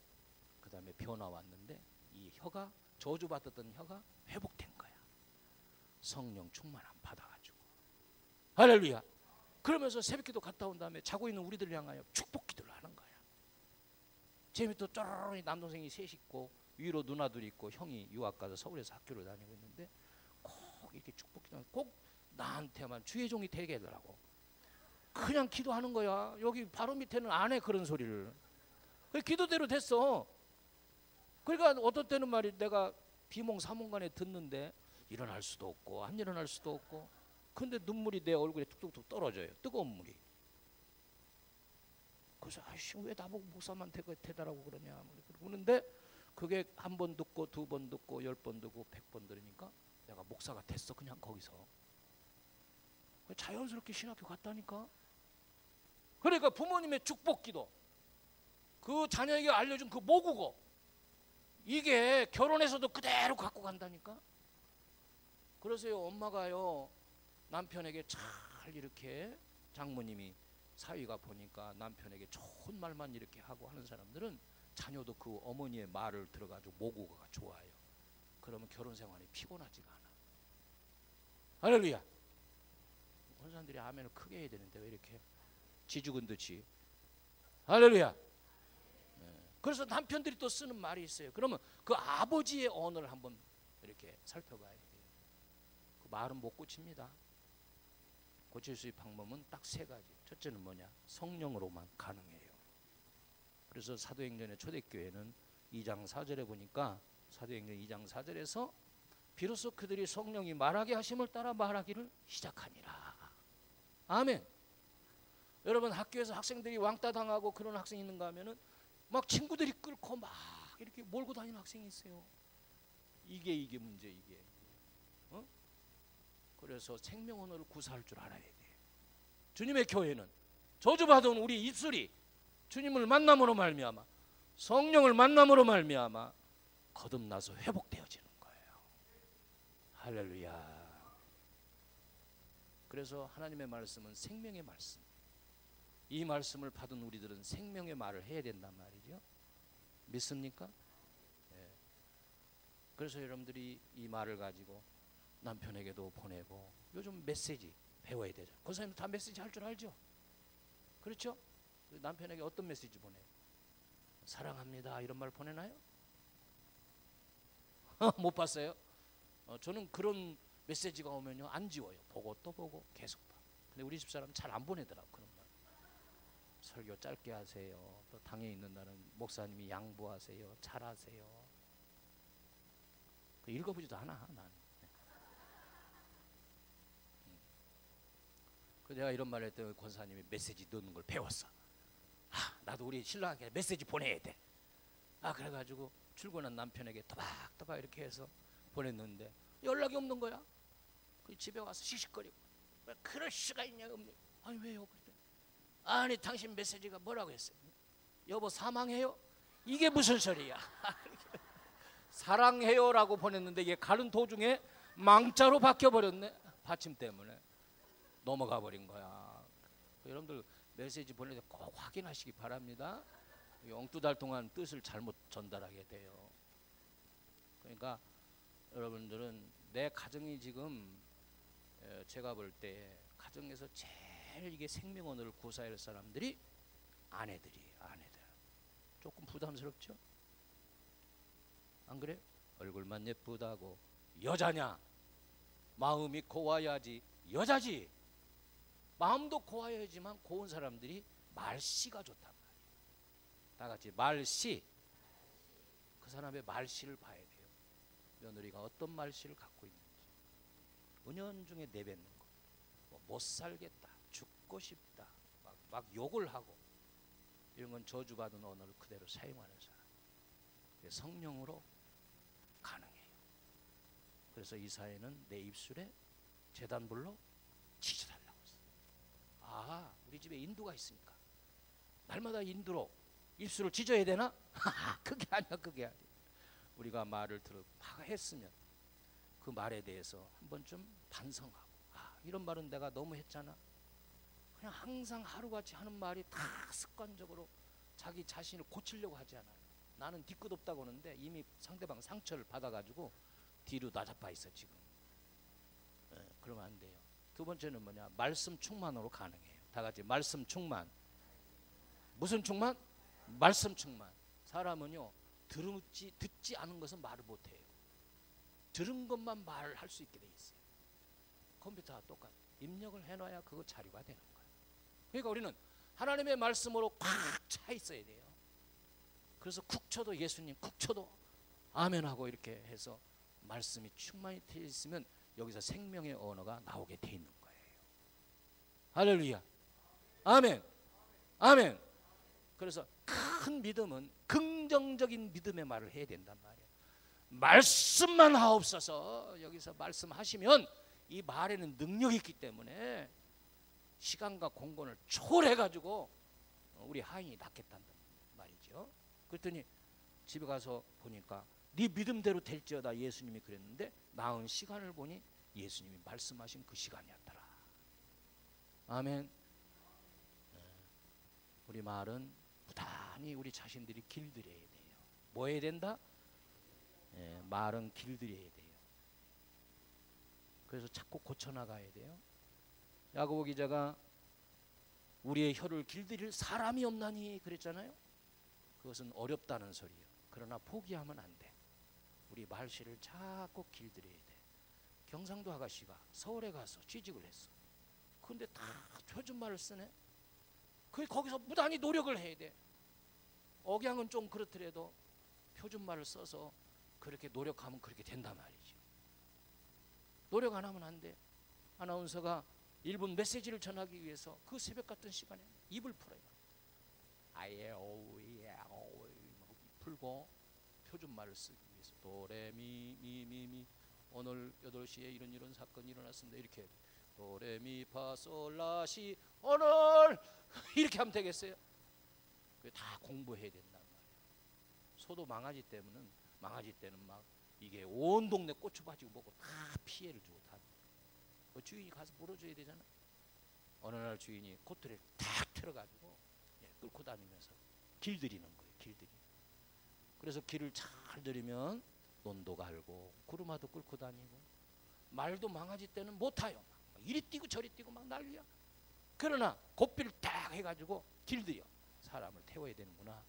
그 다음에 변화 왔는데 이 혀가 저주받았던 혀가 회복된 거야. 성령 충만함 받아가지고. 할렐루야. 그러면서 새벽기도 갔다 온 다음에 자고 있는 우리들을 향하여 축복기도를 하는 거야. 제 밑에 쪼르르 남동생이 셋 있고 위로 누나들이 있고 형이 유학 가서 서울에서 학교를 다니고 있는데 꼭 이렇게 축복기도 꼭 나한테만 주의 종이 되게 하더라고. 그냥 기도하는 거야. 여기 바로 밑에는 안 해 그런 소리를. 기도대로 됐어. 그러니까 어떤 때는 말이 내가 비몽사몽간에 듣는데 일어날 수도 없고 안 일어날 수도 없고 근데 눈물이 내 얼굴에 툭툭툭 떨어져요. 뜨거운 물이. 그래서 아이씨 왜 나보고 목사만 되다라고 그러냐 그러는데 그게 한 번 듣고 두 번 듣고 10번 듣고 100번 들으니까 내가 목사가 됐어. 그냥 거기서 자연스럽게 신학교 갔다니까. 그러니까 부모님의 축복기도 그 자녀에게 알려준 그 모국어 이게 결혼해서도 그대로 갖고 간다니까. 그래서요 엄마가요 남편에게 잘 이렇게 장모님이 사위가 보니까 남편에게 좋은 말만 이렇게 하고 하는 사람들은 자녀도 그 어머니의 말을 들어가지고 모국어가 좋아요. 그러면 결혼 생활이 피곤하지가 않아. 할렐루야. 권사님들이 아멘을 크게 해야 되는데 왜 이렇게 지죽은 듯이. 할렐루야. 그래서 남편들이 또 쓰는 말이 있어요. 그러면 그 아버지의 언어를 한번 이렇게 살펴봐야 돼요. 그 말은 못 고칩니다. 고칠 수 있는 방법은 딱 세 가지. 첫째는 뭐냐? 성령으로만 가능해요. 그래서 사도행전의 초대교회는 2장 4절에 보니까 사도행전 2장 4절에서 비로소 그들이 성령이 말하게 하심을 따라 말하기를 시작하니라. 아멘. 여러분 학교에서 학생들이 왕따 당하고 그런 학생이 있는가 하면은 막 친구들이 끌고 막 이렇게 몰고 다니는 학생이 있어요. 이게 문제 이게. 그래서 생명 언어를 구사할 줄 알아야 돼. 주님의 교회는 저주받은 우리 입술이 주님을 만남으로 말미암아 성령을 만남으로 말미암아 거듭나서 회복되어지는 거예요. 할렐루야. 그래서 하나님의 말씀은 생명의 말씀. 이 말씀을 받은 우리들은 생명의 말을 해야 된단 말이죠. 믿습니까? 네. 그래서 여러분들이 이 말을 가지고 남편에게도 보내고 요즘 메시지 배워야 되죠. 권사님 다 메시지 할 줄 알죠? 그렇죠? 남편에게 어떤 메시지 보내요? 사랑합니다 이런 말 보내나요? 못 봤어요? 저는 그런 메시지가 오면요 안 지워요. 보고 또 보고 계속 봐. 근데 우리 집사람 잘 안 보내더라고 그런 말. 설교 짧게 하세요. 또 당에 있는 날은 목사님이 양보하세요. 잘하세요. 읽어보지도 않아 나는. 내가 이런 말을 했더니 권사님이 메시지 넣는 걸 배웠어. 나도 우리 신랑에게 메시지 보내야 돼. 그래가지고 출근한 남편에게 또박또박 이렇게 해서 보냈는데 연락이 없는 거야. 집에 와서 시식거리고 왜 그럴 수가 있냐. 아니 왜요? 아니 당신 메시지가 뭐라고 했어요? 여보 사망해요? 이게 무슨 소리야? 사랑해요라고 보냈는데 이게 가는 도중에 망자로 바뀌어버렸네. 받침 때문에 넘어가 버린 거야. 여러분들 메시지 보낼 때 꼭 확인하시기 바랍니다. 엉뚜달 동안 뜻을 잘못 전달하게 돼요. 그러니까 여러분들은 내 가정이 지금 제가 볼 때 가정에서 제일 이게 생명원을 구사할 사람들이 아내들. 조금 부담스럽죠? 안 그래? 얼굴만 예쁘다고 여자냐? 마음이 고와야지 여자지. 마음도 고와야지만 고운 사람들이 말씨가 좋단 말이에요. 다 같이 말씨. 그 사람의 말씨를 봐야 돼요. 며느리가 어떤 말씨를 갖고 있는지. 은연중에 내뱉는 거. 못 살겠다. 죽고 싶다. 막 욕을 하고. 이런 건 저주받은 언어를 그대로 사용하는 사람. 성령으로 가능해요. 그래서 이사야는 내 입술에 제단불로 치져달라고 했어요. 아, 우리 집에 인두가 있으니까 날마다 인두로 입술을 찢어야 되나? 그게 아니야. 우리가 말을 했으면 그 말에 대해서 한번 좀 반성하고, 이런 말은 내가 너무 했잖아. 그냥 항상 하루같이 하는 말이 다 습관적으로 자기 자신을 고치려고 하지 않아요. 나는 뒤끝없다고 하는데 이미 상대방 상처를 받아가지고 뒤로 나잡아 있어 지금. 그러면 안 돼요. 두 번째는 뭐냐? 말씀 충만으로 가능해요. 다 같이 말씀 충만. 무슨 충만? 말씀 충만. 사람은요 듣지 않은 것은 말을 못해요. 들은 것만 말을 할 수 있게 돼 있어요. 컴퓨터와 똑같아. 입력을 해놔야 그거 자료가 되는 거예요. 그러니까 우리는 하나님의 말씀으로 꽉 차 있어야 돼요. 그래서 쿡쳐도 예수님, 쿡쳐도 아멘하고 이렇게 해서 말씀이 충만히 돼 있으면 여기서 생명의 언어가 나오게 돼 있는 거예요. 할렐루야. 아멘. 아멘. 그래서 큰 믿음은 긍정적인 믿음의 말을 해야 된단 말이에요. 말씀만 하옵소서. 여기서 말씀하시면 이 말에는 능력이 있기 때문에 시간과 공간을 초월해가지고 우리 하인이 낫겠다는 말이죠. 그랬더니 집에 가서 보니까 네 믿음대로 될지어다 예수님이 그랬는데 나은 시간을 보니 예수님이 말씀하신 그 시간이었더라. 아멘. 우리 말은 부단히 우리 자신들이 길들여야 돼요. 뭐 해야 된다? 말은 길들여야 돼요. 그래서 자꾸 고쳐나가야 돼요. 야고보 기자가 우리의 혀를 길들일 사람이 없나니 그랬잖아요. 그것은 어렵다는 소리예요. 그러나 포기하면 안 돼. 우리 말씨를 자꾸 길들여야 돼. 경상도 아가씨가 서울에 가서 취직을 했어. 근데 다 표준말을 쓰네. 거기서 무단히 노력을 해야 돼. 억양은 좀 그렇더라도 표준말을 써서 그렇게 노력하면 그렇게 된단 말이죠. 노력 안 하면 안 돼. 아나운서가 1분 메시지를 전하기 위해서 그 새벽 같은 시간에 입을 풀어요. 아예 오예 풀고 표준말을 쓰기 위해서 도레미미미미 오늘 8시에 이런 사건이 일어났습니다. 이렇게 도레미파솔라시 오늘 이렇게 하면 되겠어요? 그게 다 공부해야 된단 말이에요. 소도 망아지 때는 막 이게 온 동네 고추바지고 뭐고 다 피해를 주고 다. 그 주인이 가서 물어줘야 되잖아. 어느 날 주인이 코트를 탁 틀어가지고 끌고 다니면서 길들이는 거예요. 길들이. 그래서 길을 잘 들이면 논도 갈고 구루마도 끌고 다니고 말도 망아지 때는 못 타요. 막 이리 뛰고 저리 뛰고 막 난리야. 그러나 고삐를 딱 해가지고 길들여 사람을 태워야 되는구나.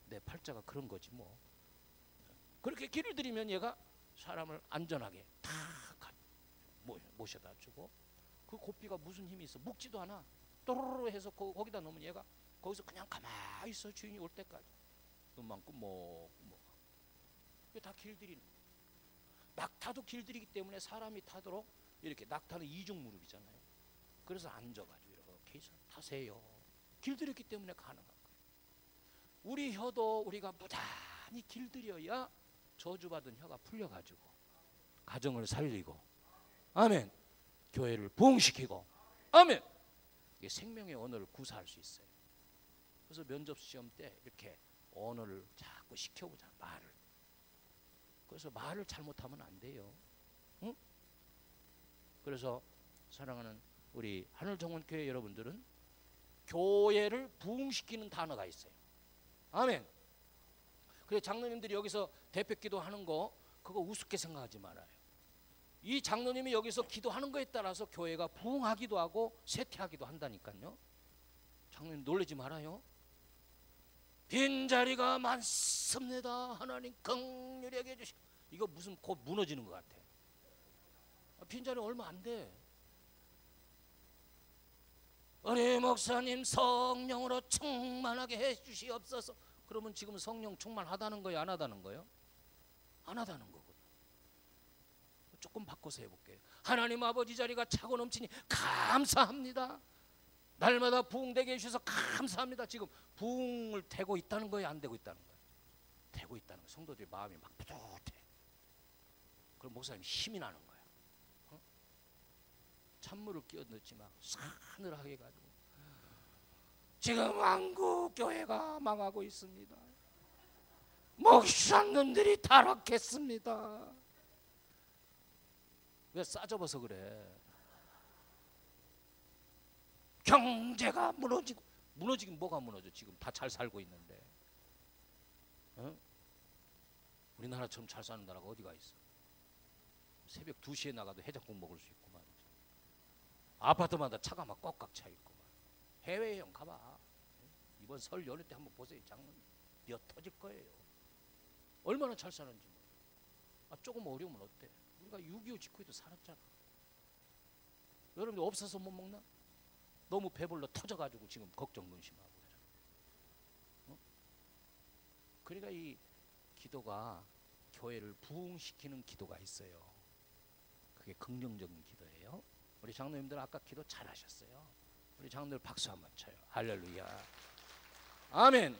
내 팔자가 그런 거지 뭐. 그렇게 길을 들이면 얘가 사람을 안전하게 다 모셔다 주고 그 고삐가 무슨 힘이 있어? 묵지도 않아. 또르르 해서 거기다 놓으면 얘가 거기서 그냥 가만히 있어. 주인이 올 때까지. 눈만 꾸먹꾸먹. 이게 다 길들이는 거예요. 낙타도 길들이기 때문에 사람이 타도록 이렇게 낙타는 이중 무릎이잖아요. 그래서 앉아가지고 이렇게 타세요. 길들였기 때문에 가능한 거예요. 우리 혀도 우리가 무단히 길들여야 저주받은 혀가 풀려가지고 가정을 살리고 아멘. 교회를 부흥시키고 아멘. 이게 생명의 언어를 구사할 수 있어요. 그래서 면접 시험 때 이렇게 언어를 자꾸 시켜보자, 말을. 그래서 말을 잘못하면 안 돼요. 응? 그래서 사랑하는 우리 하늘정원교회 여러분들은 교회를 부흥시키는 단어가 있어요. 아멘. 그래, 장로님들이 여기서 대표기도 하는 거 그거 우습게 생각하지 말아요. 이 장로님이 여기서 기도하는 거에 따라서 교회가 부흥하기도 하고 쇠퇴하기도 한다니까요. 장로님 놀라지 말아요. 빈자리가 많습니다. 하나님 긍휼히 여겨 주시고. 이거 무슨 곧 무너지는 것 같아. 빈자리 얼마 안 돼. 우리 목사님 성령으로 충만하게 해주시옵소서. 그러면 지금 성령 충만하다는 거예요, 안 하다는 거예요? 안 하다는 거거든. 조금 바꿔서 해볼게요. 하나님 아버지 자리가 차고 넘치니 감사합니다. 날마다 부흥되게 해주셔서 감사합니다. 지금 부흥을 되고 있다는 거예요, 안 되고 있다는 거예요? 되고 있다는 거예요. 성도들의 마음이 막 뿌듯해. 그럼 목사님 힘이 나는 거야. 어? 찬물을 끼워 넣지 막 싸늘하게 해가지고 지금 한국교회가 망하고 있습니다. 목사님들이 타락했습니다. 왜 싸접어서 그래? 경제가 무너지고. 무너지긴 뭐가 무너져? 지금 다 잘 살고 있는데. 어? 우리나라처럼 잘 사는 나라가 어디가 있어? 새벽 2시에 나가도 해장국 먹을 수 있고 말이죠. 아파트마다 차가 막 꽉꽉 차 있고 말이죠. 해외여행 가봐. 이번 설 연휴 때 한번 보세요. 장로님 몇 터질 거예요. 얼마나 잘 사는지. 조금 어려우면 어때? 우리가 6.25 직후에도 살았잖아. 여러분들 없어서 못 먹나? 너무 배불러 터져가지고 지금 걱정 근심하고 그러잖아. 어? 그러니까 이 기도가 교회를 부흥시키는 기도가 있어요. 그게 긍정적인 기도예요. 우리 장로님들 아까 기도 잘하셨어요. 우리 장로들 박수 한번 쳐요. 할렐루야. 아멘.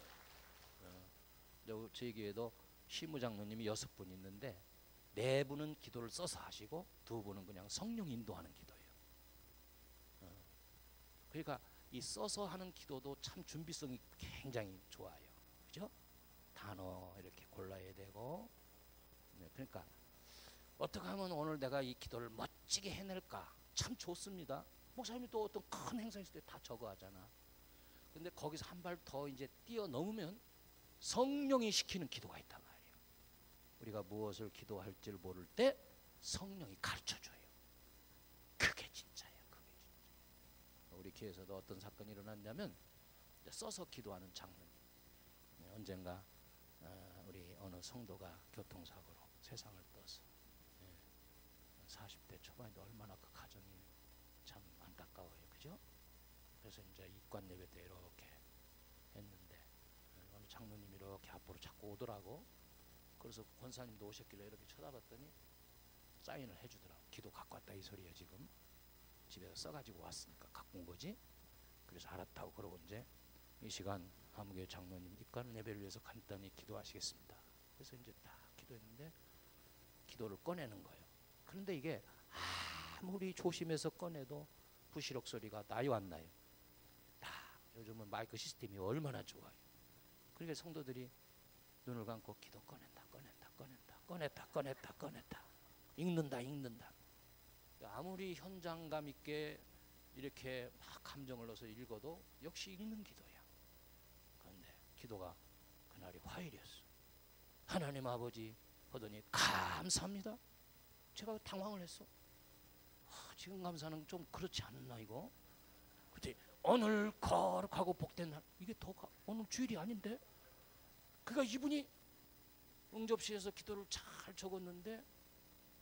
저희 교회도 시무 장로님이 6분 있는데 4분은 기도를 써서 하시고 2분은 그냥 성령 인도하는 기도예요. 그러니까 이 써서 하는 기도도 참 준비성이 굉장히 좋아요. 그죠? 단어 이렇게 골라야 되고. 그러니까 어떻게 하면 오늘 내가 이 기도를 멋지게 해낼까? 참 좋습니다. 목사님이 또 어떤 큰 행사 있을 때 다 저거 하잖아. 근데 거기서 한 발 더 이제 뛰어넘으면 성령이 시키는 기도가 있단 말이에요. 우리가 무엇을 기도할지를 모를 때 성령이 가르쳐줘요. 그게 진짜예요. 그게 진짜. 우리 교회에서도 어떤 사건이 일어났냐면 써서 기도하는 장로님. 언젠가 우리 어느 성도가 교통사고로 세상을 떠서 40대 초반인데 얼마나 그 가정이 참 안타까워요. 그죠? 그래서 이제 입관 예배 때 이렇게 했는데 어느 장로님이 이렇게 앞으로 자꾸 오더라고. 그래서 권사님도 오셨길래 이렇게 쳐다봤더니 사인을 해주더라고. 기도 갖고 왔다 이 소리야. 지금 집에서 써가지고 왔으니까 갖고 온 거지. 그래서 알았다고 그러고 이제 이 시간 하무교회 장로님 입관 예배를 위해서 간단히 기도하시겠습니다. 그래서 이제 딱 기도했는데 기도를 꺼내는 거예요. 그런데 이게 아무리 조심해서 꺼내도 부시럭 소리가 나요 안 나요? 요즘은 마이크 시스템이 얼마나 좋아요. 그러니까 성도들이 눈을 감고 기도 꺼낸다 읽는다. 아무리 현장감 있게 이렇게 막 감정을 넣어서 읽어도 역시 읽는 기도야. 그런데 기도가 그날이 화요일이었어. 하나님 아버지 하더니 감사합니다. 제가 당황을 했어. 지금 감사는 좀 그렇지 않나 이거? 그때 오늘 거룩하고 복된 날. 이게 오늘 주일이 아닌데? 그러니까 이분이 응접실에서 기도를 잘 적었는데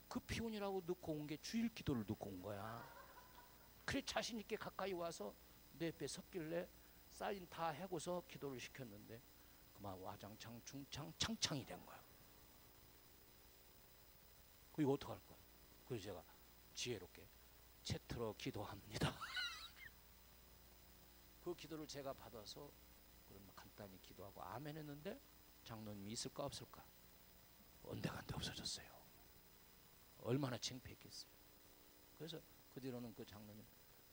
그 피곤이라고 넣고 온 게 주일 기도를 넣고 온 거야. 그래 자신 있게 가까이 와서 내 옆에 섰길래 사인 다 하고서 기도를 시켰는데 그만 와장창 중창 창창이 된 거야. 이거 어떡할 거야? 그래서 제가 지혜롭게 채트로 기도합니다. 그 기도를 제가 받아서 그러면 간단히 기도하고 아멘 했는데 장로님이 있을까 없을까? 언데간데 없어졌어요. 얼마나 창피했겠어요. 그래서 그 뒤로는 그 장로님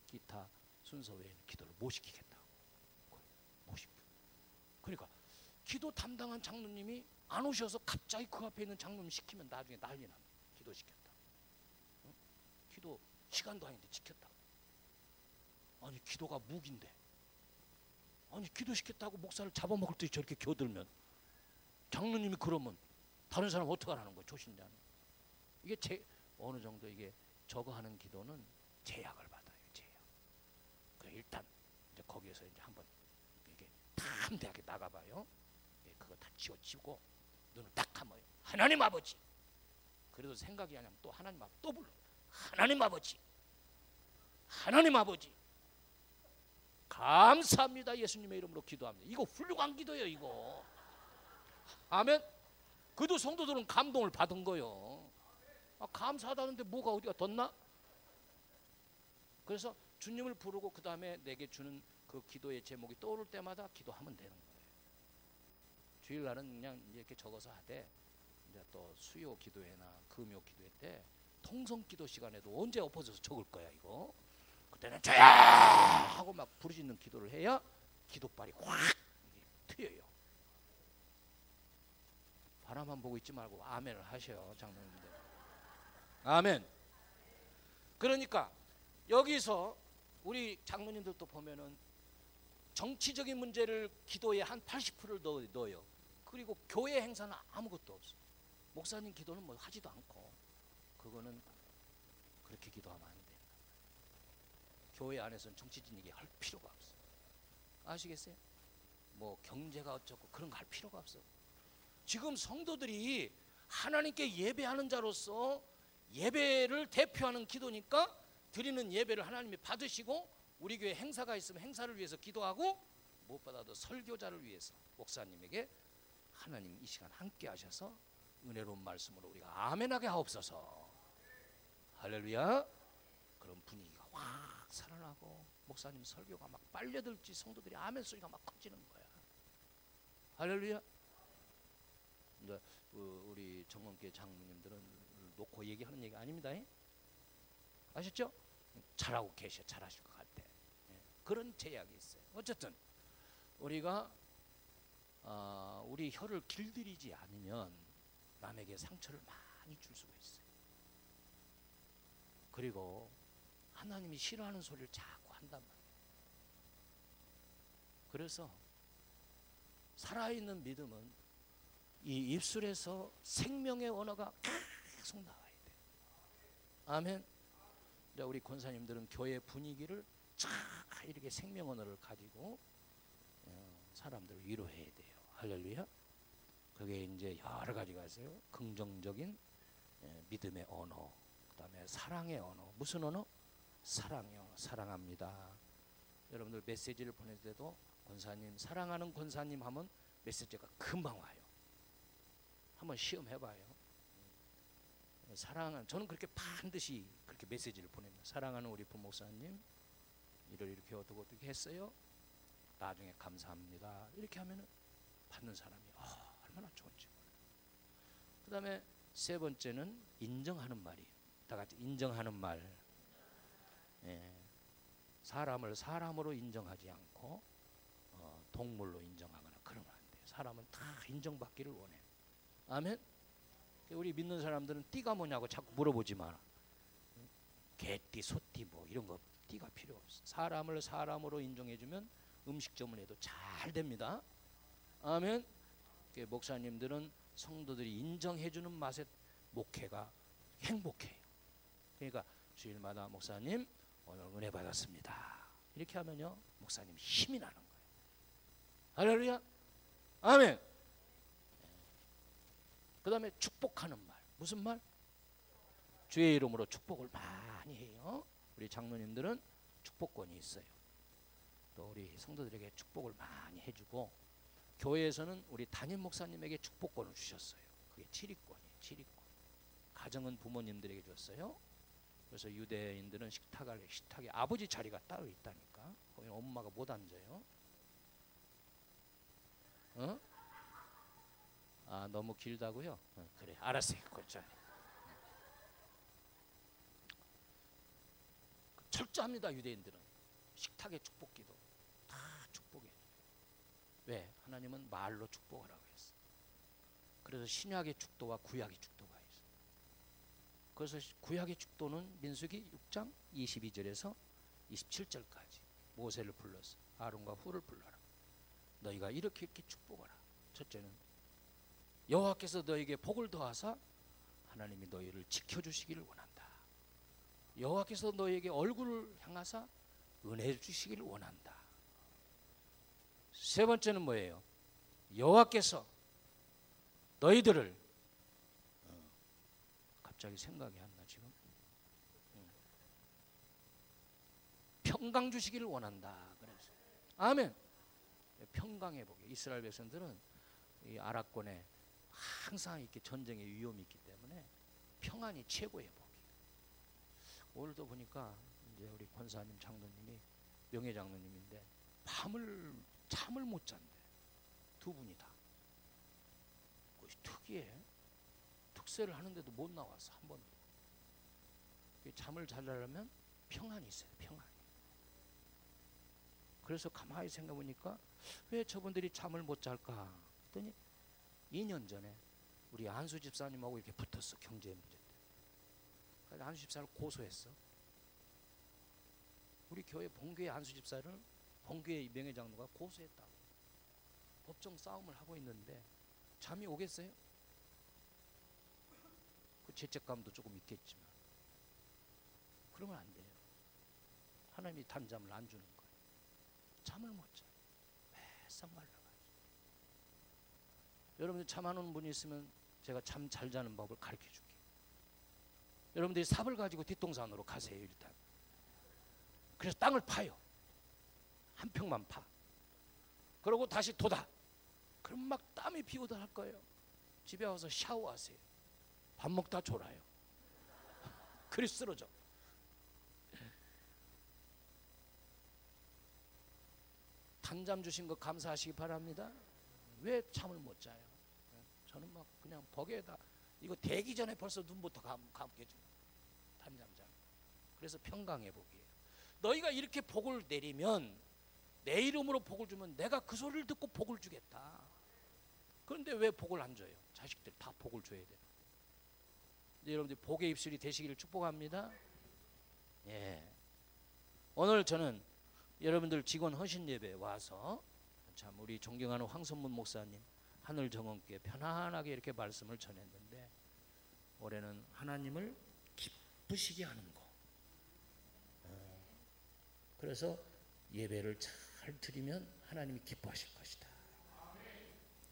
기타 순서 외에는 기도를 못 시키겠다고. 못 시켜. 그러니까 기도 담당한 장로님이 안 오셔서 갑자기 그 앞에 있는 장로님 시키면 나중에 난리 납니다. 기도시켰다. 어? 기도 시간도 아닌데 지켰다. 아니 기도가 무기인데, 아니 기도시켰다고 목사를 잡아먹을 때 저렇게 겨들면 장로님이 그러면 다른 사람 어떡하라는 거예요? 조신자는. 이게 어느 정도 이게 저거 하는 기도는 제약을 받아요. 제약. 그래 일단 이제 거기에서 이제 한번 이게 담대하게 나가봐요. 예, 그거 다 치워치고 눈을 딱 감아요. 하나님 아버지. 그래도 생각이 아니면 또 하나님 아버지 또 불러. 하나님 아버지. 하나님 아버지. 감사합니다. 예수님의 이름으로 기도합니다. 이거 훌륭한 기도예요. 이거. 아멘. 그래도 성도들은 감동을 받은 거요. 아, 감사하다는데 뭐가 어디가 덧나? 그래서 주님을 부르고 그 다음에 내게 주는 그 기도의 제목이 떠오를 때마다 기도하면 되는 거예요. 주일날은 그냥 이렇게 적어서 하되, 이제 또 수요 기도회나 금요 기도회 때 통성 기도 시간에도 언제 엎어져서 적을 거야 이거. 그때는 저야 하고 막 부르짖는 기도를 해야 기도발이 확 트여요. 바라만 보고 있지 말고 아멘을 하셔 장로님들. 아멘. 그러니까 여기서 우리 장로님들도 보면은 정치적인 문제를 기도에 한 80%를 넣어요. 그리고 교회 행사는 아무것도 없어. 목사님 기도는 뭐 하지도 않고, 그거는 그렇게 기도하면 안 된다. 교회 안에서는 정치적인 얘기 할 필요가 없어. 아시겠어요? 뭐 경제가 어쩌고 그런 거 할 필요가 없어. 지금 성도들이 하나님께 예배하는 자로서 예배를 대표하는 기도니까 드리는 예배를 하나님이 받으시고, 우리 교회 행사가 있으면 행사를 위해서 기도하고, 무엇보다도 설교자를 위해서 목사님에게 하나님 이 시간 함께 하셔서 은혜로운 말씀으로 우리가 아멘하게 하옵소서. 할렐루야. 그런 분위기가 확 살아나고 목사님 설교가 막 빨려들지 성도들이 아멘 소리가 막 커지는 거야. 할렐루야. 우리 정원교회 장로님들은 놓고 얘기하는 얘기 아닙니다. 아셨죠? 잘하고 계셔. 잘하실 것 같아. 그런 제약이 있어요. 어쨌든 우리가 우리 혀를 길들이지 않으면 남에게 상처를 많이 줄 수가 있어요. 그리고 하나님이 싫어하는 소리를 자꾸 한단 말이에요. 그래서 살아있는 믿음은 이 입술에서 생명의 언어가 계속 나와야 돼요. 아멘. 우리 권사님들은 교회 분위기를 쫙 이렇게 생명 언어를 가지고 사람들을 위로해야 돼요. 할렐루야. 그게 이제 여러 가지가 있어요. 긍정적인 믿음의 언어, 그 다음에 사랑의 언어. 무슨 언어? 사랑이요. 사랑합니다. 여러분들 메시지를 보낼 때도 권사님, 사랑하는 권사님 하면 메시지가 금방 와요. 한번 시험해봐요. 사랑하는, 저는 그렇게 반드시 그렇게 메시지를 보냅니다. 사랑하는 우리 부목사님, 이렇게 어떻게 했어요? 나중에 감사합니다. 이렇게 하면은 받는 사람이 얼마나 좋은지 몰라요. 그 다음에 세 번째는 인정하는 말이에요. 다 같이 인정하는 말. 사람을 사람으로 인정하지 않고 동물로 인정하거나 그러면 안 돼요. 사람은 다 인정받기를 원해. 아멘. 우리 믿는 사람들은 띠가 뭐냐고 자꾸 물어보지 마라. 개띠, 소띠 뭐 이런 거 띠가 필요 없어. 사람을 사람으로 인정해주면 음식점을 해도 잘 됩니다. 아멘. 목사님들은 성도들이 인정해주는 맛에 목회가 행복해요. 그러니까 주일마다 목사님 오늘 은혜 받았습니다. 이렇게 하면요 목사님 힘이 나는 거예요. 할렐루야. 아멘. 그 다음에 축복하는 말. 무슨 말? 주의 이름으로 축복을 많이 해요. 우리 장로님들은 축복권이 있어요. 또 우리 성도들에게 축복을 많이 해주고, 교회에서는 우리 담임 목사님에게 축복권을 주셨어요. 그게 치리권이에요. 치리권. 가정은 부모님들에게 줬어요. 그래서 유대인들은 식탁에 아버지 자리가 따로 있다니까. 거기는 엄마가 못 앉아요. 아, 너무 길다고요? 그래, 알았어요. 그렇죠. 철저합니다. 유대인들은 식탁의 축복기도 다 축복해. 왜? 하나님은 말로 축복하라고 했어요. 그래서 신약의 축도와 구약의 축도가 있어요. 그래서 구약의 축도는 민수기 6장 22절에서 27절까지 모세를 불러서 아론과 훌을 불러라. 너희가 이렇게 축복하라. 첫째는 여호와께서 너에게 복을 더하사 하나님이 너희를 지켜주시기를 원한다. 여호와께서 너에게 얼굴을 향하사 은혜 주시기를 원한다. 세 번째는 뭐예요? 여호와께서 너희들을 갑자기 생각이 안 나 지금. 평강 주시기를 원한다. 그래서 아멘. 평강의 복이 이스라엘 백성들은 이 아랍권에 항상 이렇게 전쟁의 위험이 있기 때문에 평안이 최고의 복이. 오늘도 보니까 이제 우리 권사님 장로님이 명예 장로님인데 잠을 못 잔대. 두 분이 다. 그것이 특이해. 특세를 하는데도 못 나와서 한 번도. 잠을 잘 자려면 평안이 있어요. 평안이. 그래서 가만히 생각해 보니까 왜 저분들이 잠을 못 잘까 했더니 2년 전에 우리 안수 집사님하고 이렇게 붙었어. 경제 문제 때. 그래서 안수 집사를 고소했어. 우리 교회 본교회 안수 집사를 본교회 명예장로가 고소했다고. 법정 싸움을 하고 있는데 잠이 오겠어요? 그 죄책감도 조금 있겠지만 그러면 안 돼요. 하나님이 단잠을 안 주는 거예요. 잠을 못 자. 매싹 말라가지고. 여러분들 잠하는 분이 있으면 제가 잠 잘 자는 법을 가르쳐 줄게요. 여러분들이 삽을 가지고 뒷동산으로 가세요. 일단. 그래서 땅을 파요. 한 평만 파. 그러고 다시 돋아. 그럼 막 땀이 비오다 할 거예요. 집에 와서 샤워하세요. 밥 먹다 졸아요. 그리 쓰러져. 단잠 주신 거 감사하시기 바랍니다. 왜 잠을 못 자요? 저는 막 그냥 벽에다 이거 되기 전에 벌써 눈부터 감게 줘. 단잠 자. 그래서 평강의 복이에요. 너희가 이렇게 복을 내리면 내 이름으로 복을 주면 내가 그 소리를 듣고 복을 주겠다. 그런데 왜 복을 안 줘요? 자식들 다 복을 줘야 돼. 여러분들 복의 입술이 되시기를 축복합니다. 예. 오늘 저는 여러분들 직원 헌신 예배에 와서 참 우리 존경하는 황선문 목사님 하늘 정원께 편안하게 이렇게 말씀을 전했는데 올해는 하나님을 기쁘시게 하는 거. 그래서 예배를 잘 드리면 하나님이 기뻐하실 것이다.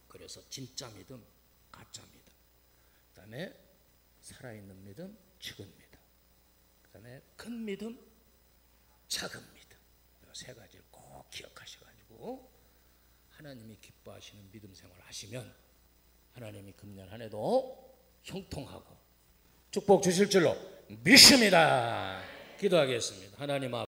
그래서 진짜 믿음, 가짜 믿음, 그 다음에 살아있는 믿음, 죽은 믿음, 그 다음에 큰 믿음, 작은 믿음. 이 세 가지를 꼭 기억하셔가지고 하나님이 기뻐하시는 믿음 생활을 하시면 하나님이 금년 한 해도 형통하고 축복 주실 줄로 믿습니다. 기도하겠습니다. 하나님 앞